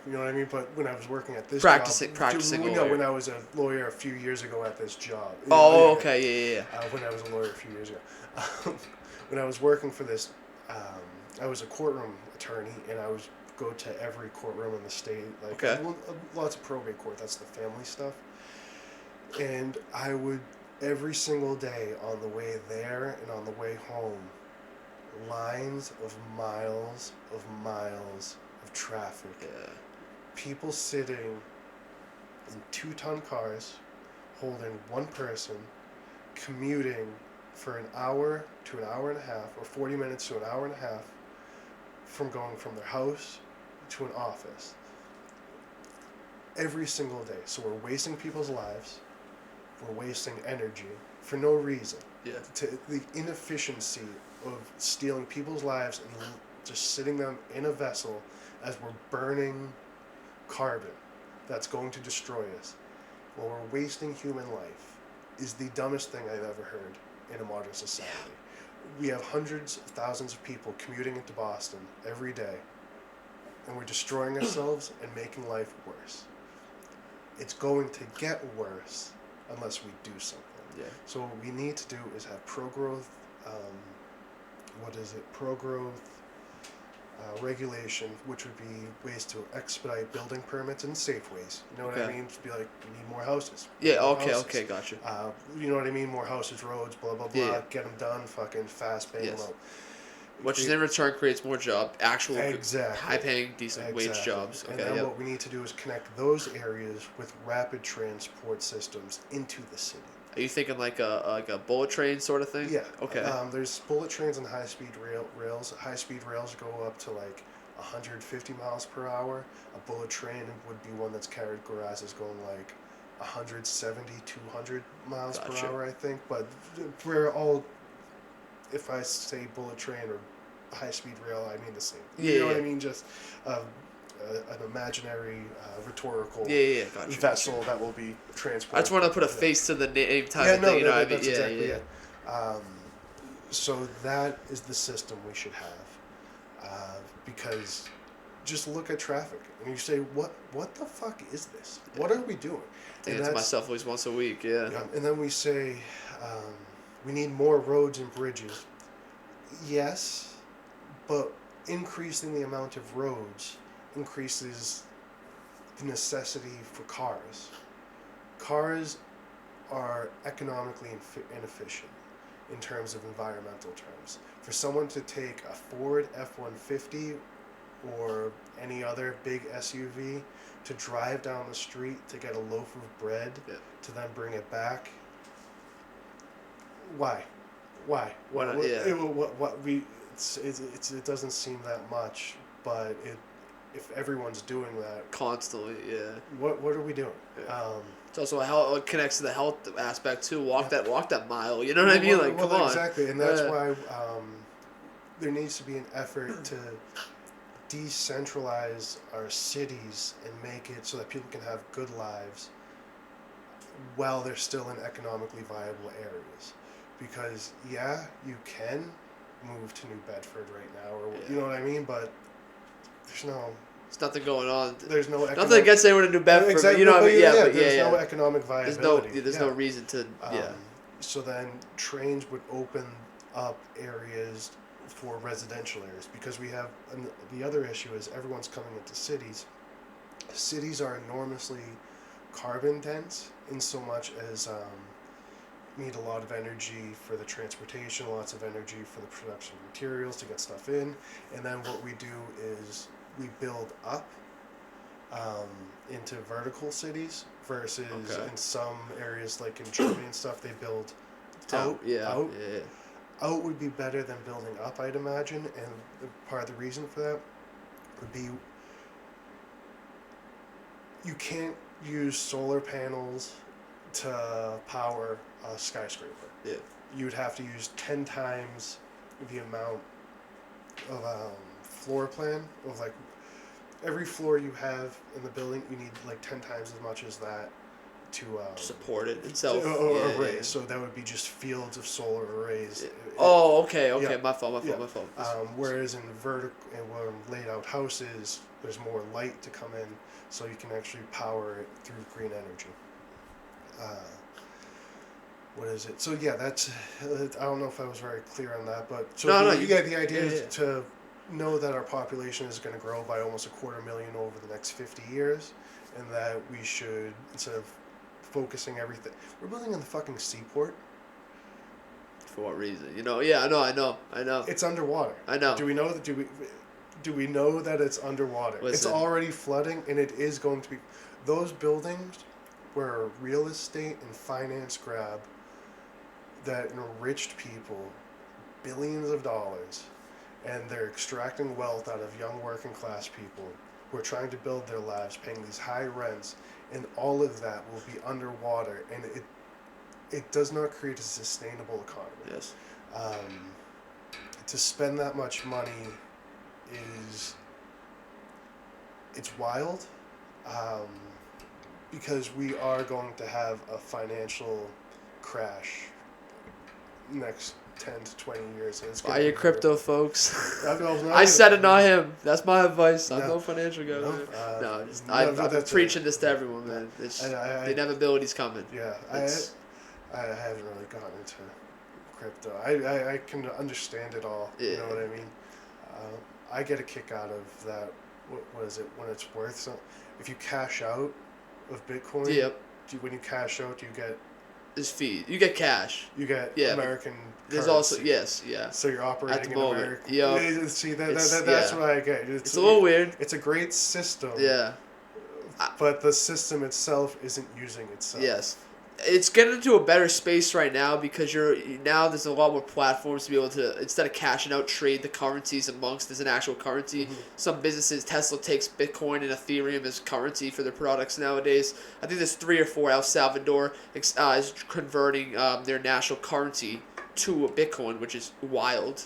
You know what I mean? But when I was working at this Practicing job, lawyer. when I was a lawyer a few years ago at this job. Oh, okay, yeah. When I was a lawyer a few years ago, when I was working for this, I was a courtroom attorney, and I would go to every courtroom in the state. Like, Okay. Lots of probate court. That's the family stuff. And I would every single day on the way there and on the way home, lines of miles of traffic. Yeah. People sitting in 2-ton cars, holding one person, commuting for an hour to an hour and a half, or 40 minutes to an hour and a half, from going from their house to an office. Every single day. So we're wasting people's lives. We're wasting energy for no reason. Yeah. The inefficiency of stealing people's lives and just sitting them in a vessel as we're burning carbon that's going to destroy us while we're wasting human life is the dumbest thing I've ever heard in a modern society. We have hundreds of thousands of people commuting into Boston every day, and we're destroying ourselves and making life worse. It's going to get worse unless we do something. Yeah. So what we need to do is have pro-growth, pro-growth regulation, which would be ways to expedite building permits in safe ways. You know what I mean? To be like, we need more houses. Yeah, more okay, houses. okay, gotcha. You know what I mean? More houses, roads, blah, blah, blah. Yeah. Get them done, fucking fast, bang them out. Which in return creates more actual Exactly. high-paying, decent wage jobs. Okay, and then what we need to do is connect those areas with rapid transport systems into the city. Are you thinking like a bullet train sort of thing? Yeah. Okay. There's bullet trains and high-speed rails. High-speed rails go up to like 150 miles per hour. A bullet train would be one that's carried garages going like 170, 200 miles per hour, I think. But we're all, if I say bullet train or high-speed rail, I mean the same. You know what I mean? Just an imaginary rhetorical gotcha. vessel that will be transported. I just want to put a face to the name type of thing. That's I mean? exactly it. So that is the system we should have, because just look at traffic and you say, what the fuck is this? Yeah. What are we doing? I think it's myself at least once a week. Yeah. And then we say we need more roads and bridges. Yes, but increasing the amount of roads increases the necessity for cars. Cars are economically inefficient in terms of environmental terms. For someone to take a Ford F-150 or any other big SUV to drive down the street to get a loaf of bread to then bring it back, why? It doesn't seem that much, but if everyone's doing that constantly, what are we doing? Yeah. It's also it connects to the health aspect too. Walk that mile. You know what I mean? Like, come on. Exactly, and that's why there needs to be an effort to decentralize our cities and make it so that people can have good lives while they're still in economically viable areas. Because you can move to New Bedford right now, or you know what I mean, but there's nothing going on. There's no nothing against anyone in New Bedford. Exactly, but you know what I mean? There's no economic viability. There's no reason to. So then trains would open up areas for residential areas, because we have the other issue is everyone's coming into cities. Cities are enormously carbon dense in so much as need a lot of energy for the transportation, lots of energy for the production of materials to get stuff in, and then what we do is we build up into vertical cities versus Okay. in some areas like in Germany and stuff they build Down. out. Yeah. Out. Yeah. Out would be better than building up, I'd imagine, and part of the reason for that would be you can't use solar panels to power a skyscraper. Yeah. You'd have to use 10 times the amount of floor plan of like every floor you have in the building, you need like 10 times as much as that to Support it itself. arrays. Yeah. So that would be just fields of solar arrays. Yeah. Oh, okay. Yeah. My fault. Yeah. My fault. Whereas in laid out houses, there's more light to come in, so you can actually power it through green energy. What is it? So yeah, that's. I don't know if I was very clear on that, but so No, the idea is yeah. to know that our population is going to grow by almost 250,000 over the next 50 years, and that we should, instead of focusing everything, we're building in the fucking seaport. For what reason? Yeah, I know. It's underwater. I know. Do we know that? Do we know that it's underwater? Listen. It's already flooding, and it is going to be. Those buildings were real estate and finance grab that enriched people billions of dollars, and they're extracting wealth out of young working class people who are trying to build their lives, paying these high rents, and all of that will be underwater, and it does not create a sustainable economy. Yes. To spend that much money it's wild, because we are going to have a financial crash next 10 to 20 years. And it's Buy your crypto, folks. No, I said it, not him. That's my advice. I'm No. no financial guy. No, I'm that's preaching this to everyone, man. The inevitability's coming. Yeah, I haven't really gotten into crypto. I can understand it all. Yeah. You know what I mean? I get a kick out of that. What is it when it's worth something? If you cash out of Bitcoin, Yep. When you cash out, you get There's fees. You get cash. You get American. There's currency. also yes. So you're operating in moment. America. Yeah. See that's what I get. It's a little weird. It's a great system. Yeah. But the system itself isn't using itself. Yes. It's getting into a better space right now because there's a lot more platforms to be able to, instead of cashing out, trade the currencies amongst as an actual currency. Mm-hmm. Some businesses, Tesla takes Bitcoin and Ethereum as currency for their products nowadays. I think there's 3 or 4. El Salvador is converting their national currency to a Bitcoin, which is wild.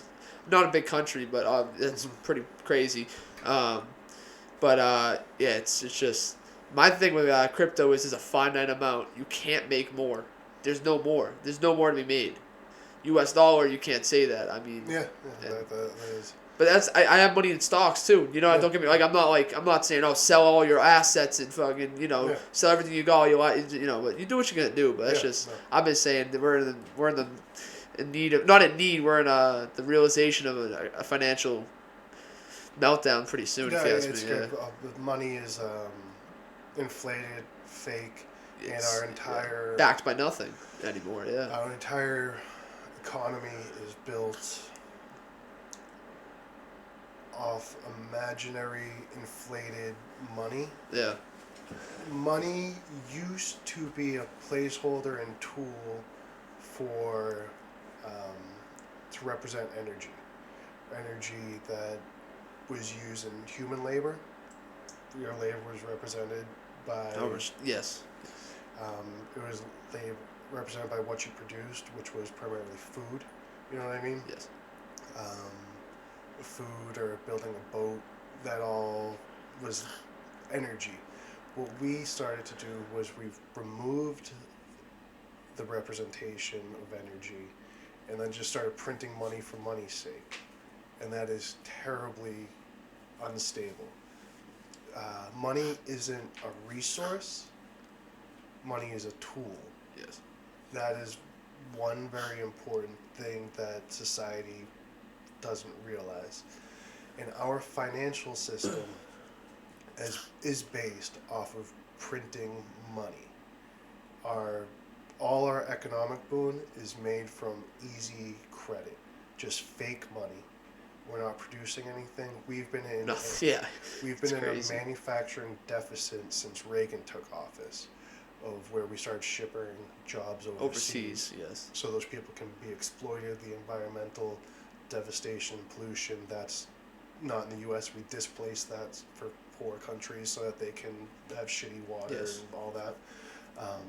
Not a big country, but it's pretty crazy. It's just. My thing with crypto is a finite amount. You can't make more. There's no more. There's no more to be made. U.S. dollar, you can't say that. I mean, that is. But I have money in stocks too. Don't get me I'm not saying sell all your assets and fucking sell everything you got. But you do what you're gonna do. But that's I've been saying that we're in need of, not in need. We're in the realization of a financial meltdown pretty soon. Yeah, if you ask it's me. good. The money is inflated, fake, and our entire backed by nothing anymore. Yeah, our entire economy is built off imaginary inflated money. Yeah, money used to be a placeholder and tool for to represent energy that was used in human labor. Your labor was represented by yes. It was represented by what you produced, which was primarily food. You know what I mean? Yes. Food or building a boat, that all was energy. What we started to do was we've removed the representation of energy and then just started printing money for money's sake. And that is terribly unstable. Money isn't a resource. Money is a tool. Yes. That is one very important thing that society doesn't realize. And our financial system is based off of printing money. All our economic boon is made from easy credit, just fake money. We're not producing anything. We've been in crazy. a manufacturing deficit since Reagan took office, of where we started shipping jobs overseas. Yes. So those people can be exploited. The environmental devastation, pollution, that's not in the U.S. We displace that for poor countries so that they can have shitty water and all that.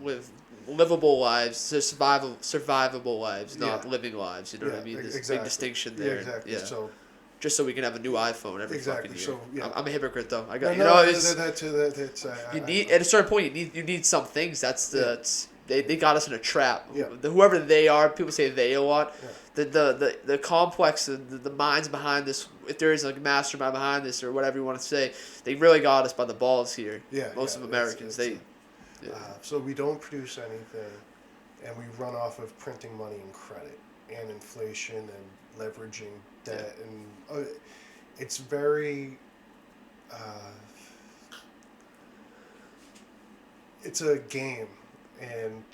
Live livable lives, survivable lives, not living lives. You know what I mean? There's a big distinction there. Yeah, exactly. Yeah. So, just so we can have a new iPhone every fucking year. So, yeah. I'm a hypocrite though. I got you need at a certain point you need some things. They got us in a trap. Yeah. Whoever they are, people say they a lot. Yeah. The complex, the minds behind this, if there is like a mastermind behind this or whatever you want to say, they really got us by the balls here. Most of Americans, so we don't produce anything, and we run off of printing money and credit and inflation and leveraging debt, and it's very. It's a game, and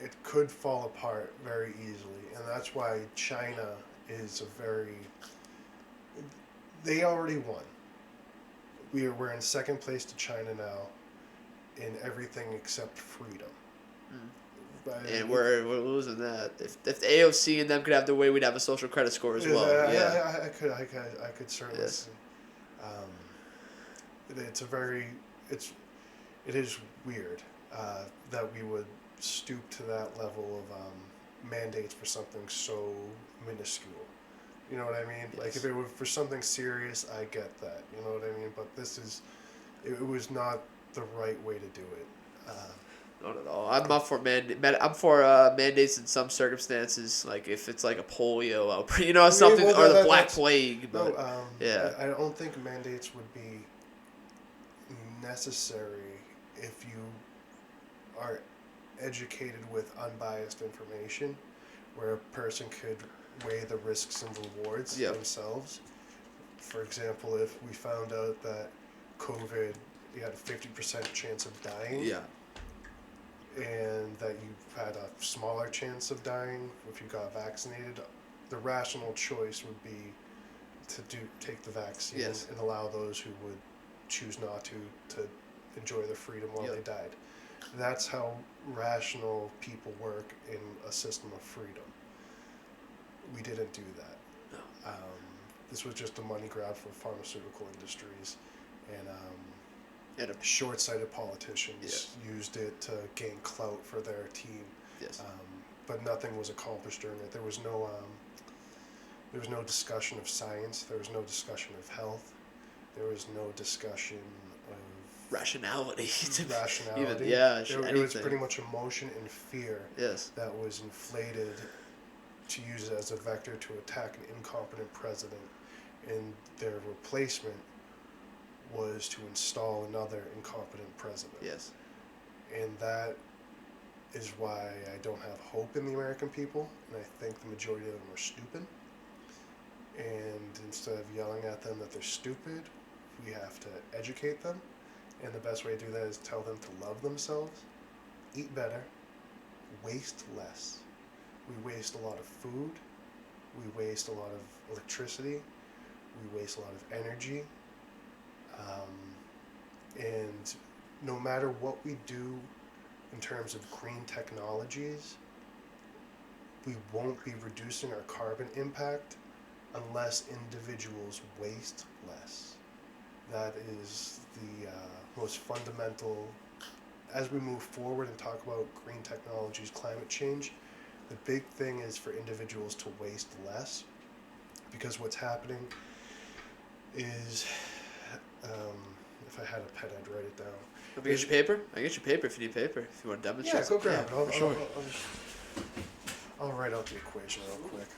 it could fall apart very easily, and that's why China is they already won. We're in second place to China now in everything except freedom. And we're losing that. If the AOC and them could have their way, we'd have a social credit score as well. I could certainly see. It is weird that we would stoop to that level of mandates for something so minuscule. You know what I mean? Yes. Like if it were for something serious, I get that. You know what I mean? But it was not the right way to do it. Not at all. I'm not for mandates in some circumstances, like if it's like a polio outbreak, something, or the Black Plague. But I don't think mandates would be necessary if you are educated with unbiased information, where a person could weigh the risks and rewards themselves. For example, if we found out that COVID, you had a 50% chance of dying, and that you had a smaller chance of dying if you got vaccinated, the rational choice would be to take the vaccine and allow those who would choose not to enjoy their freedom while they died. That's how rational people work in a system of freedom. We didn't do that. No. This was just a money grab for pharmaceutical industries, and short-sighted politicians used it to gain clout for their team. Yes. But nothing was accomplished during it. There was no discussion of science. There was no discussion of health. There was no discussion of rationality. Rationality. It was pretty much emotion and fear. Yes. That was inflated to use it as a vector to attack an incompetent president, and their replacement was to install another incompetent president. Yes. And that is why I don't have hope in the American people, and I think the majority of them are stupid. And instead of yelling at them that they're stupid, we have to educate them. And the best way to do that is tell them to love themselves, eat better, waste less. We waste a lot of food, we waste a lot of electricity, we waste a lot of energy. And no matter what we do in terms of green technologies, we won't be reducing our carbon impact unless individuals waste less. That is the most fundamental. As we move forward and talk about green technologies, climate change, the big thing is for individuals to waste less, because what's happening is, if I had a pen, I'd write it down. Let me get your paper? I get your paper if you need paper, if you want to demonstrate. Yeah, go grab it. For sure. I'll write out the equation real quick.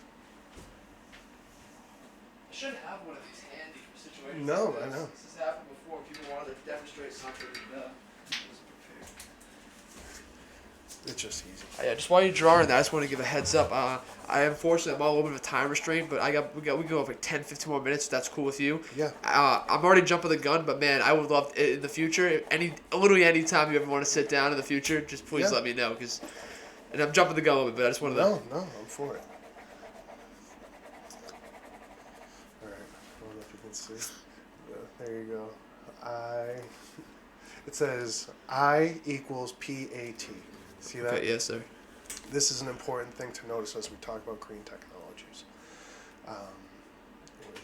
I should have one of these handy for situations. No, I know. This has happened before. People wanted to demonstrate something and wasn't prepared. It's just easy. Yeah, just while you're drawing that, I just want to give a heads up. I unfortunately I'm on a little bit of a time restraint, but we go like 10, 15 more minutes. If that's cool with you. Yeah. I'm already jumping the gun, but man, I would love in the future. Literally any time you ever want to sit down in the future, just please let me know, and I'm jumping the gun a little bit, but I just wanted to. No, I'm for it. All right. I don't know if you can see. There you go. It says I equals PAT. See that? Okay, yes, sir. This is an important thing to notice as we talk about green technologies. What is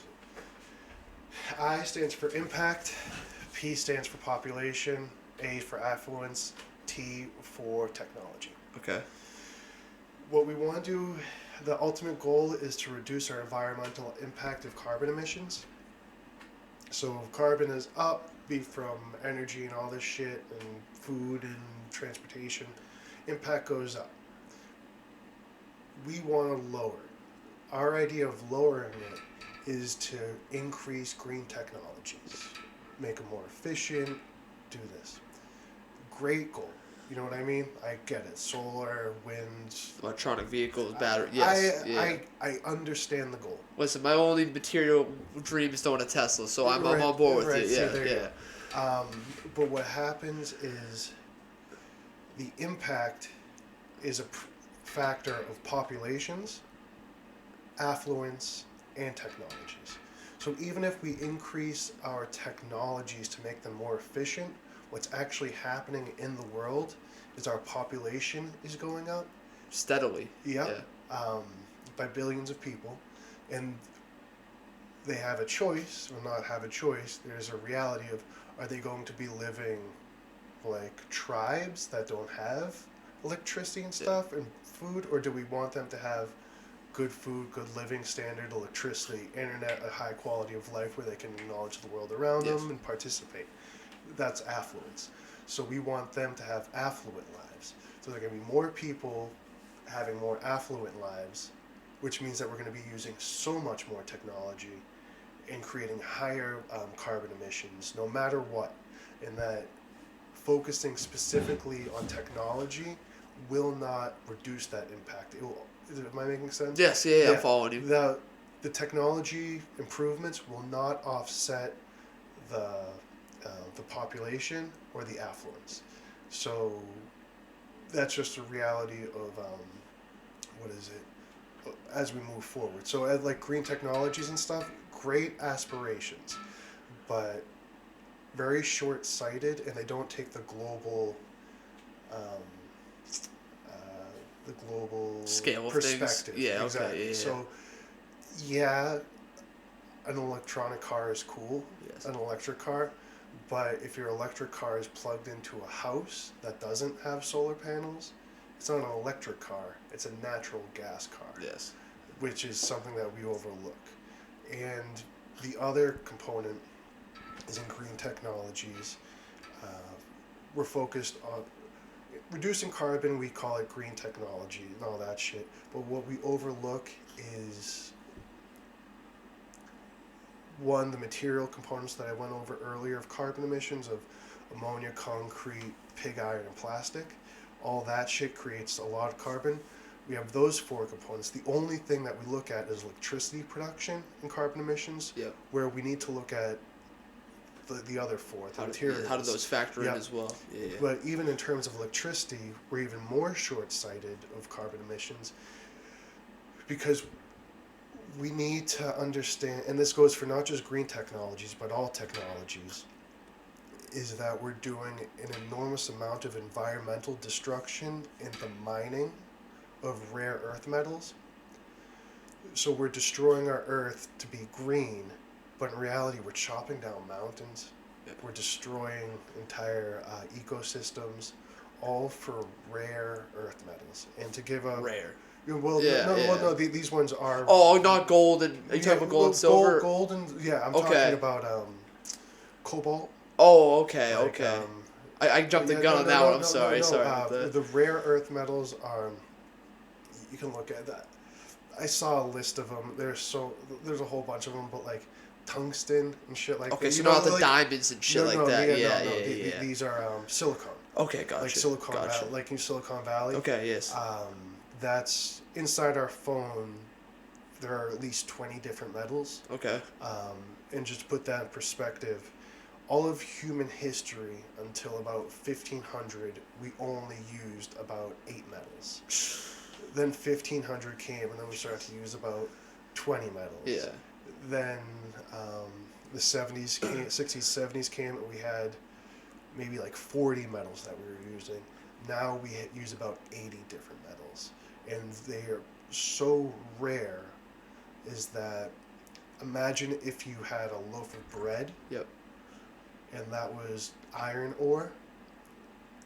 it? I stands for impact, P stands for population, A for affluence, T for technology. Okay. What we want to do, the ultimate goal is to reduce our environmental impact of carbon emissions. So if carbon is up, be from energy and all this shit and food and transportation, impact goes up. We want to lower. Our idea of lowering it is to increase green technologies, make them more efficient, do this. Great goal. You know what I mean? I get it. Solar, wind, Electronic vehicles, battery. Yes. I understand the goal. Listen, my only material dream is to own a Tesla, so I'm on board with it. Yeah. But what happens is the impact is a factor of populations, affluence, and technologies. So even if we increase our technologies to make them more efficient, what's actually happening in the world is our population is going up Steadily. yeah. By billions of people, and they have a choice or not have a choice. There's a reality of, are they going to be living like tribes that don't have electricity and stuff and food, or do we want them to have good food, good living standard, electricity, internet, a high quality of life where they can acknowledge the world around them and participate? That's affluence. So we want them to have affluent lives. So there are going to be more people having more affluent lives, which means that we're going to be using so much more technology and creating higher carbon emissions, no matter what. And that focusing specifically on technology will not reduce that impact. Am I making sense? Yes, yeah, I'm following you. The technology improvements will not offset the population or the affluence. So that's just a reality of as we move forward. So like green technologies and stuff, great aspirations, but very short-sighted, and they don't take the global scale of perspective. Things. Yeah, exactly. Okay, yeah. So yeah, an electronic car is cool, Yes. an electric car, but if your electric car is plugged into a house that doesn't have solar panels, it's not an electric car, it's a natural gas car. Yes. Which is something that we overlook. And the other component is in green technologies. We're focused on reducing carbon, we call it green technology and all that shit. But what we overlook is, one, the material components that I went over earlier of carbon emissions of ammonia, concrete, pig iron, and plastic. All that shit creates a lot of carbon. We have those four components. The only thing that we look at is electricity production and carbon emissions, where we need to look at the other four, the materials. How do those factor in as well? Yeah. But even in terms of electricity, we're even more short-sighted of carbon emissions, because we need to understand, and this goes for not just green technologies, but all technologies, is that we're doing an enormous amount of environmental destruction in the mining of rare earth metals. So we're destroying our earth to be green, but in reality we're chopping down mountains. We're destroying entire ecosystems, all for rare earth metals. And to give a rare. Well, these ones are. Oh, not gold and. Are you talking about gold and silver? Gold and I'm talking about cobalt. Oh, okay, like, okay. I jumped the gun on that one. I'm sorry. The rare earth metals are. You can look at that. I saw a list of them. There's a whole bunch of them, but like tungsten and shit like that. Okay, so not the diamonds and shit like that. Yeah. These are silicon. Okay, gotcha. Gotcha. Like in Silicon Valley. Okay, yes. That's inside our phone. There are at least 20 different metals. Okay. And just to put that in perspective, all of human history until about 1500, we only used about 8 metals. Then 1500 came, and then we started to use about 20 metals. Yeah. Then the 70s came, 60s, 70s came, and we had maybe like 40 metals that we were using. Now we use about 80 different metals, and they are so rare. Is that imagine if you had a loaf of bread. Yep. And that was iron ore.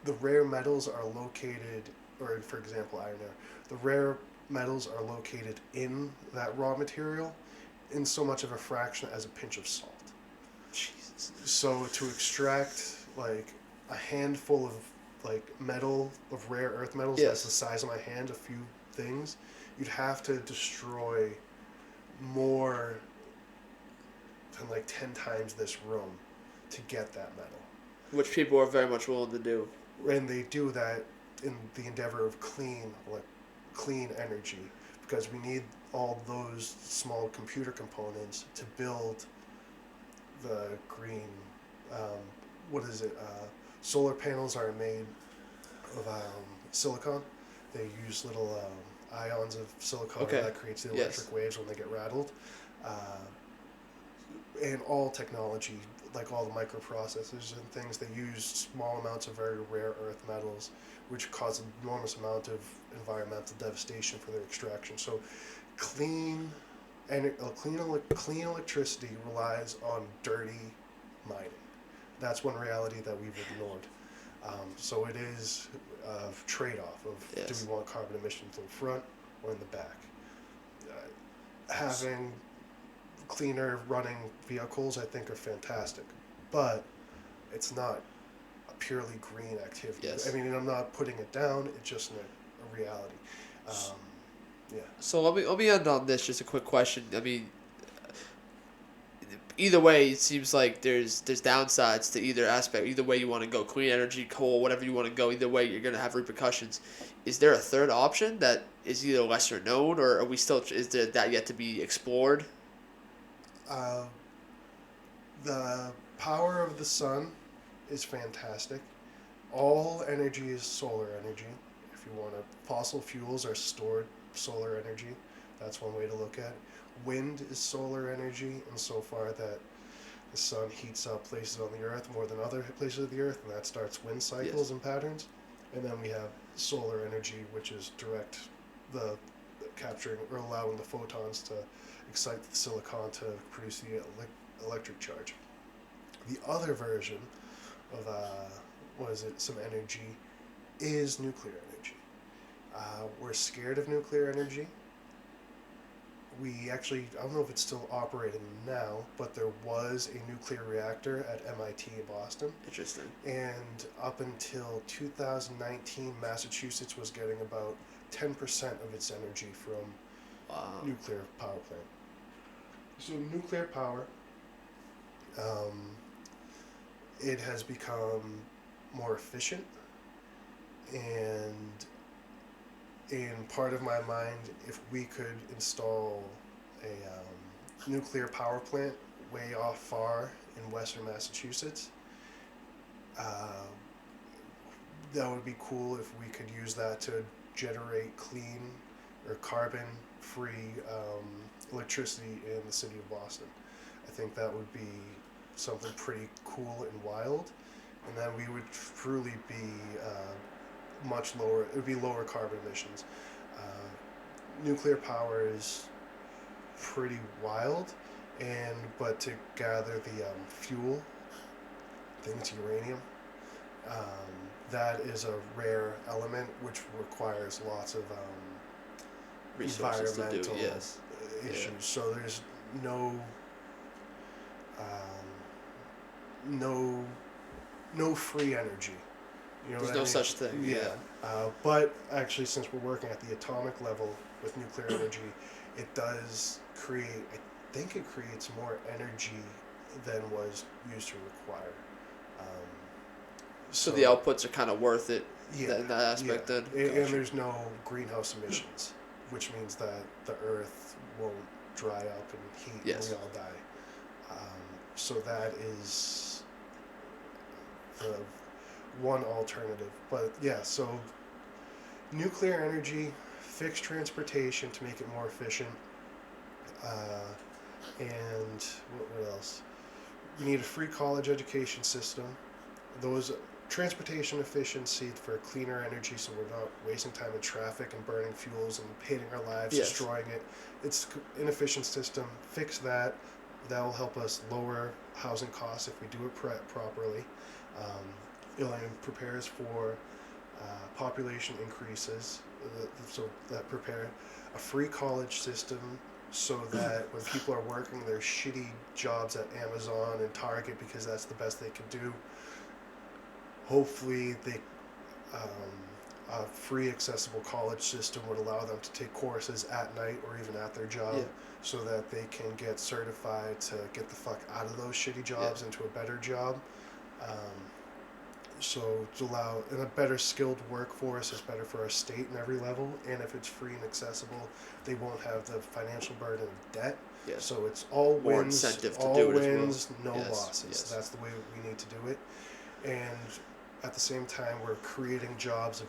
The rare metals are located, or for example, iron ore. The rare metals are located in that raw material in so much of a fraction as a pinch of salt. Jesus. So to extract like a handful of like metal, of rare earth metals, Yes. that's the size of my hand, a few things, you'd have to destroy more than like 10 times this room to get that metal. Which people are very much willing to do. And they do that in the endeavor of clean energy, because we need all those small computer components to build the green. What is it? Solar panels are made of silicon. They use little ions of silicon that creates the electric waves when they get rattled. And all technology, like all the microprocessors and things, they use small amounts of very rare earth metals, which cause an enormous amount of environmental devastation for their extraction. So clean electricity relies on dirty mining. That's one reality that we've ignored. So it is a trade-off of do we want carbon emissions in the front or in the back? Having cleaner running vehicles, I think, are fantastic, but it's not a purely green activity. Yes. I mean, I'm not putting it down. It's just a reality. Yeah. So let me end on this. Just a quick question. I mean, either way, it seems like there's downsides to either aspect. Either way you want to go, clean energy, coal, whatever you want to go. Either way, you're gonna have repercussions. Is there a third option that is either lesser known, or are we still? Is there that yet to be explored? The power of the sun is fantastic. All energy is solar energy. If you want to, fossil fuels are stored solar energy. That's one way to look at it. Wind is solar energy, insofar that the sun heats up places on the earth more than other places of the earth, and that starts wind cycles and patterns. And then we have solar energy, which is the capturing or allowing the photons to excite the silicon to produce the electric charge. The other version of some energy is nuclear energy. We're scared of nuclear energy. We actually, I don't know if it's still operating now, but there was a nuclear reactor at MIT in Boston. Interesting. And up until 2019, Massachusetts was getting about 10% of its energy from nuclear power plant. So nuclear power, it has become more efficient, and in part of my mind, if we could install a nuclear power plant way off far in western Massachusetts, that would be cool if we could use that to generate clean or carbon-free electricity in the city of Boston. I think that would be something pretty cool and wild, and then we would truly be much lower. It would be lower carbon emissions. Nuclear power is pretty wild, but to gather the fuel, I think it's uranium. That is a rare element which requires lots of Resources environmental to do, yes. issues. Yeah. So there's no free energy. You know There's what no I mean? such thing. Yeah. But actually, since we're working at the atomic level with nuclear energy, it does create. I think it creates more energy than was used to require. So the outputs are kind of worth it. Yeah, In that aspect, yeah. then. And there's no greenhouse emissions, which means that the Earth won't dry up and heat Yes. and we all die. So that is the one alternative. But yeah, so nuclear energy, fixed transportation to make it more efficient, and what else? We need a free college education system. Those transportation efficiency for cleaner energy, so we're not wasting time in traffic and burning fuels and hating our lives, Yes. destroying it. It's an inefficient system. Fix that. That will help us lower housing costs if we do it properly. It prepares for population increases, so that prepare a free college system so that when people are working their shitty jobs at Amazon and Target because that's the best they can do, hopefully a free accessible college system would allow them to take courses at night or even at their job, so that they can get certified to get the fuck out of those shitty jobs into a better job. So to allow and a better skilled workforce is better for our state in every level, and if it's free and accessible, they won't have the financial burden of debt. Yes. So it's all More wins, incentive to all do it wins, as well. no Yes, losses. yes. That's the way we need to do it. And at the same time, we're creating jobs of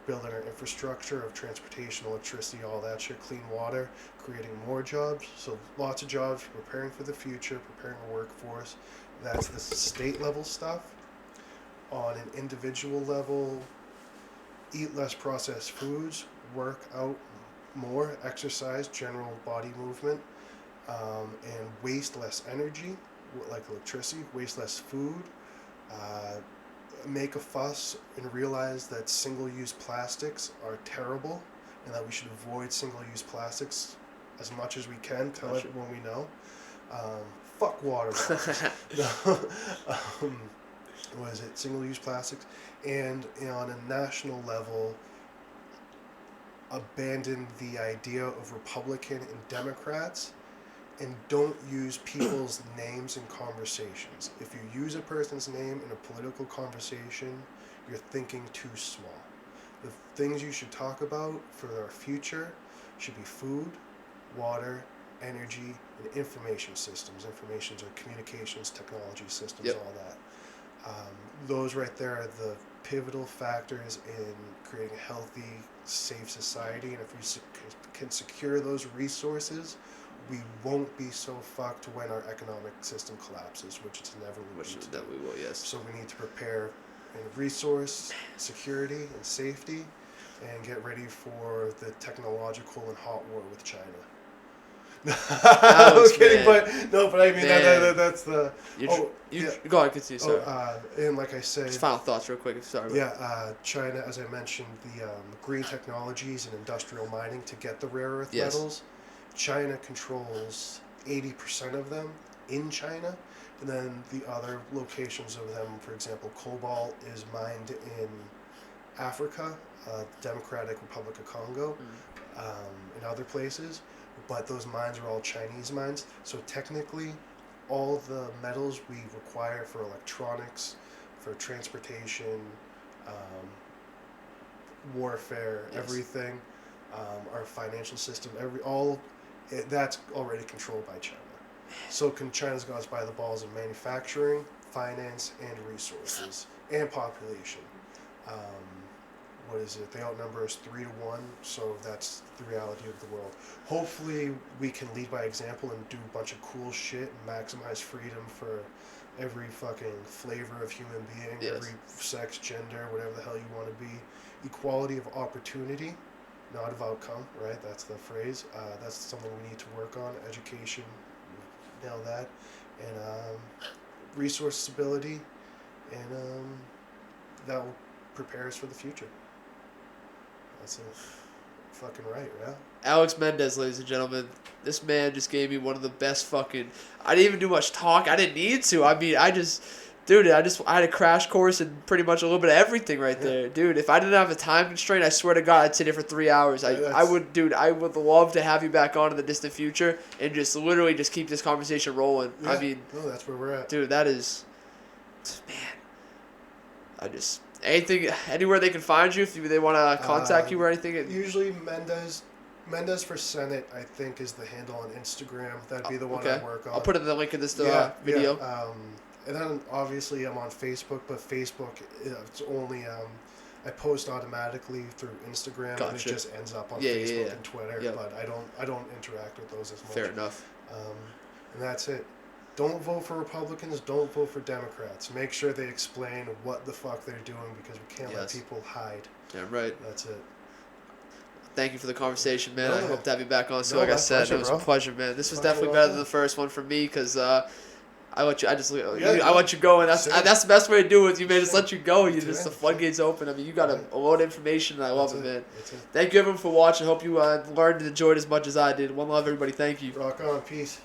building our infrastructure of transportation, electricity, all that shit, clean water, creating more jobs. So lots of jobs, preparing for the future, preparing a workforce. That's the state level stuff. On an individual level, eat less processed foods, work out more, exercise, general body movement, and waste less energy, like electricity, waste less food, make a fuss and realize that single-use plastics are terrible and that we should avoid single-use plastics as much as we can. Tell everyone we know. Fuck water bottles. What is it? Single-use plastics. And on a national level, abandon the idea of Republican and Democrats, and don't use people's names in conversations. If you use a person's name in a political conversation, you're thinking too small. The things you should talk about for our future should be food, water, energy, and information systems. Informations are communications, technology systems, all that. Those right there are the pivotal factors in creating a healthy, safe society. And if we can secure those resources, we won't be so fucked when our economic system collapses, which it's inevitably that we will, yes. So we need to prepare in resource security and safety, and get ready for the technological and hot war with China. I was kidding, but I mean that's the. Go ahead, continue. Sorry. And like I said, just final thoughts, real quick. Sorry. China, as I mentioned, the green technologies and industrial mining to get the rare earth metals. China controls 80% of them in China, and then the other locations of them, for example, cobalt is mined in Africa, Democratic Republic of Congo, and other places. But those mines are all Chinese mines. So technically, all the metals we require for electronics, for transportation, warfare, everything, our financial system, that's already controlled by China. So can China's got us by the balls in manufacturing, finance, and resources, and population. What is it? They outnumber us 3-1, so that's the reality of the world. Hopefully, we can lead by example and do a bunch of cool shit and maximize freedom for every fucking flavor of human being, every sex, gender, whatever the hell you want to be. Equality of opportunity, not of outcome, right? That's the phrase. That's something we need to work on. Education, nail that. And resource stability, and that will prepare us for the future. That's it. Fucking right, yeah? Alex Mendez, ladies and gentlemen. This man just gave me one of the best fucking... I didn't even do much talk. I didn't need to. I mean, I had a crash course in pretty much a little bit of everything right there. Dude, if I didn't have a time constraint, I swear to God, I'd sit here for 3 hours. I would love to have you back on in the distant future and just literally just keep this conversation rolling. Yeah. I mean... No, that's where we're at. Dude, that is... Man... I just anywhere they can find you if they want to contact you or anything. Usually Mendez for Senate, I think, is the handle on Instagram. That'd be the one I work on. I'll put the link in this video. Yeah. And then obviously I'm on Facebook, but Facebook, it's only I post automatically through Instagram, and it just ends up on Facebook and Twitter. Yep. But I don't interact with those as much. Fair enough. And that's it. Don't vote for Republicans. Don't vote for Democrats. Make sure they explain what the fuck they're doing, because we can't let people hide. Yeah, right. That's it. Thank you for the conversation, man. I hope to have you back on. So, like I said, it was a pleasure, man. This was definitely better than the first one for me, because I let you go, and that's the best way to do it. You may just let you go. You just the floodgates open. I mean, you got a lot of information, and I love it, man. Thank you everyone for watching. Hope you learned and enjoyed as much as I did. One love, everybody. Thank you. Rock on. Peace.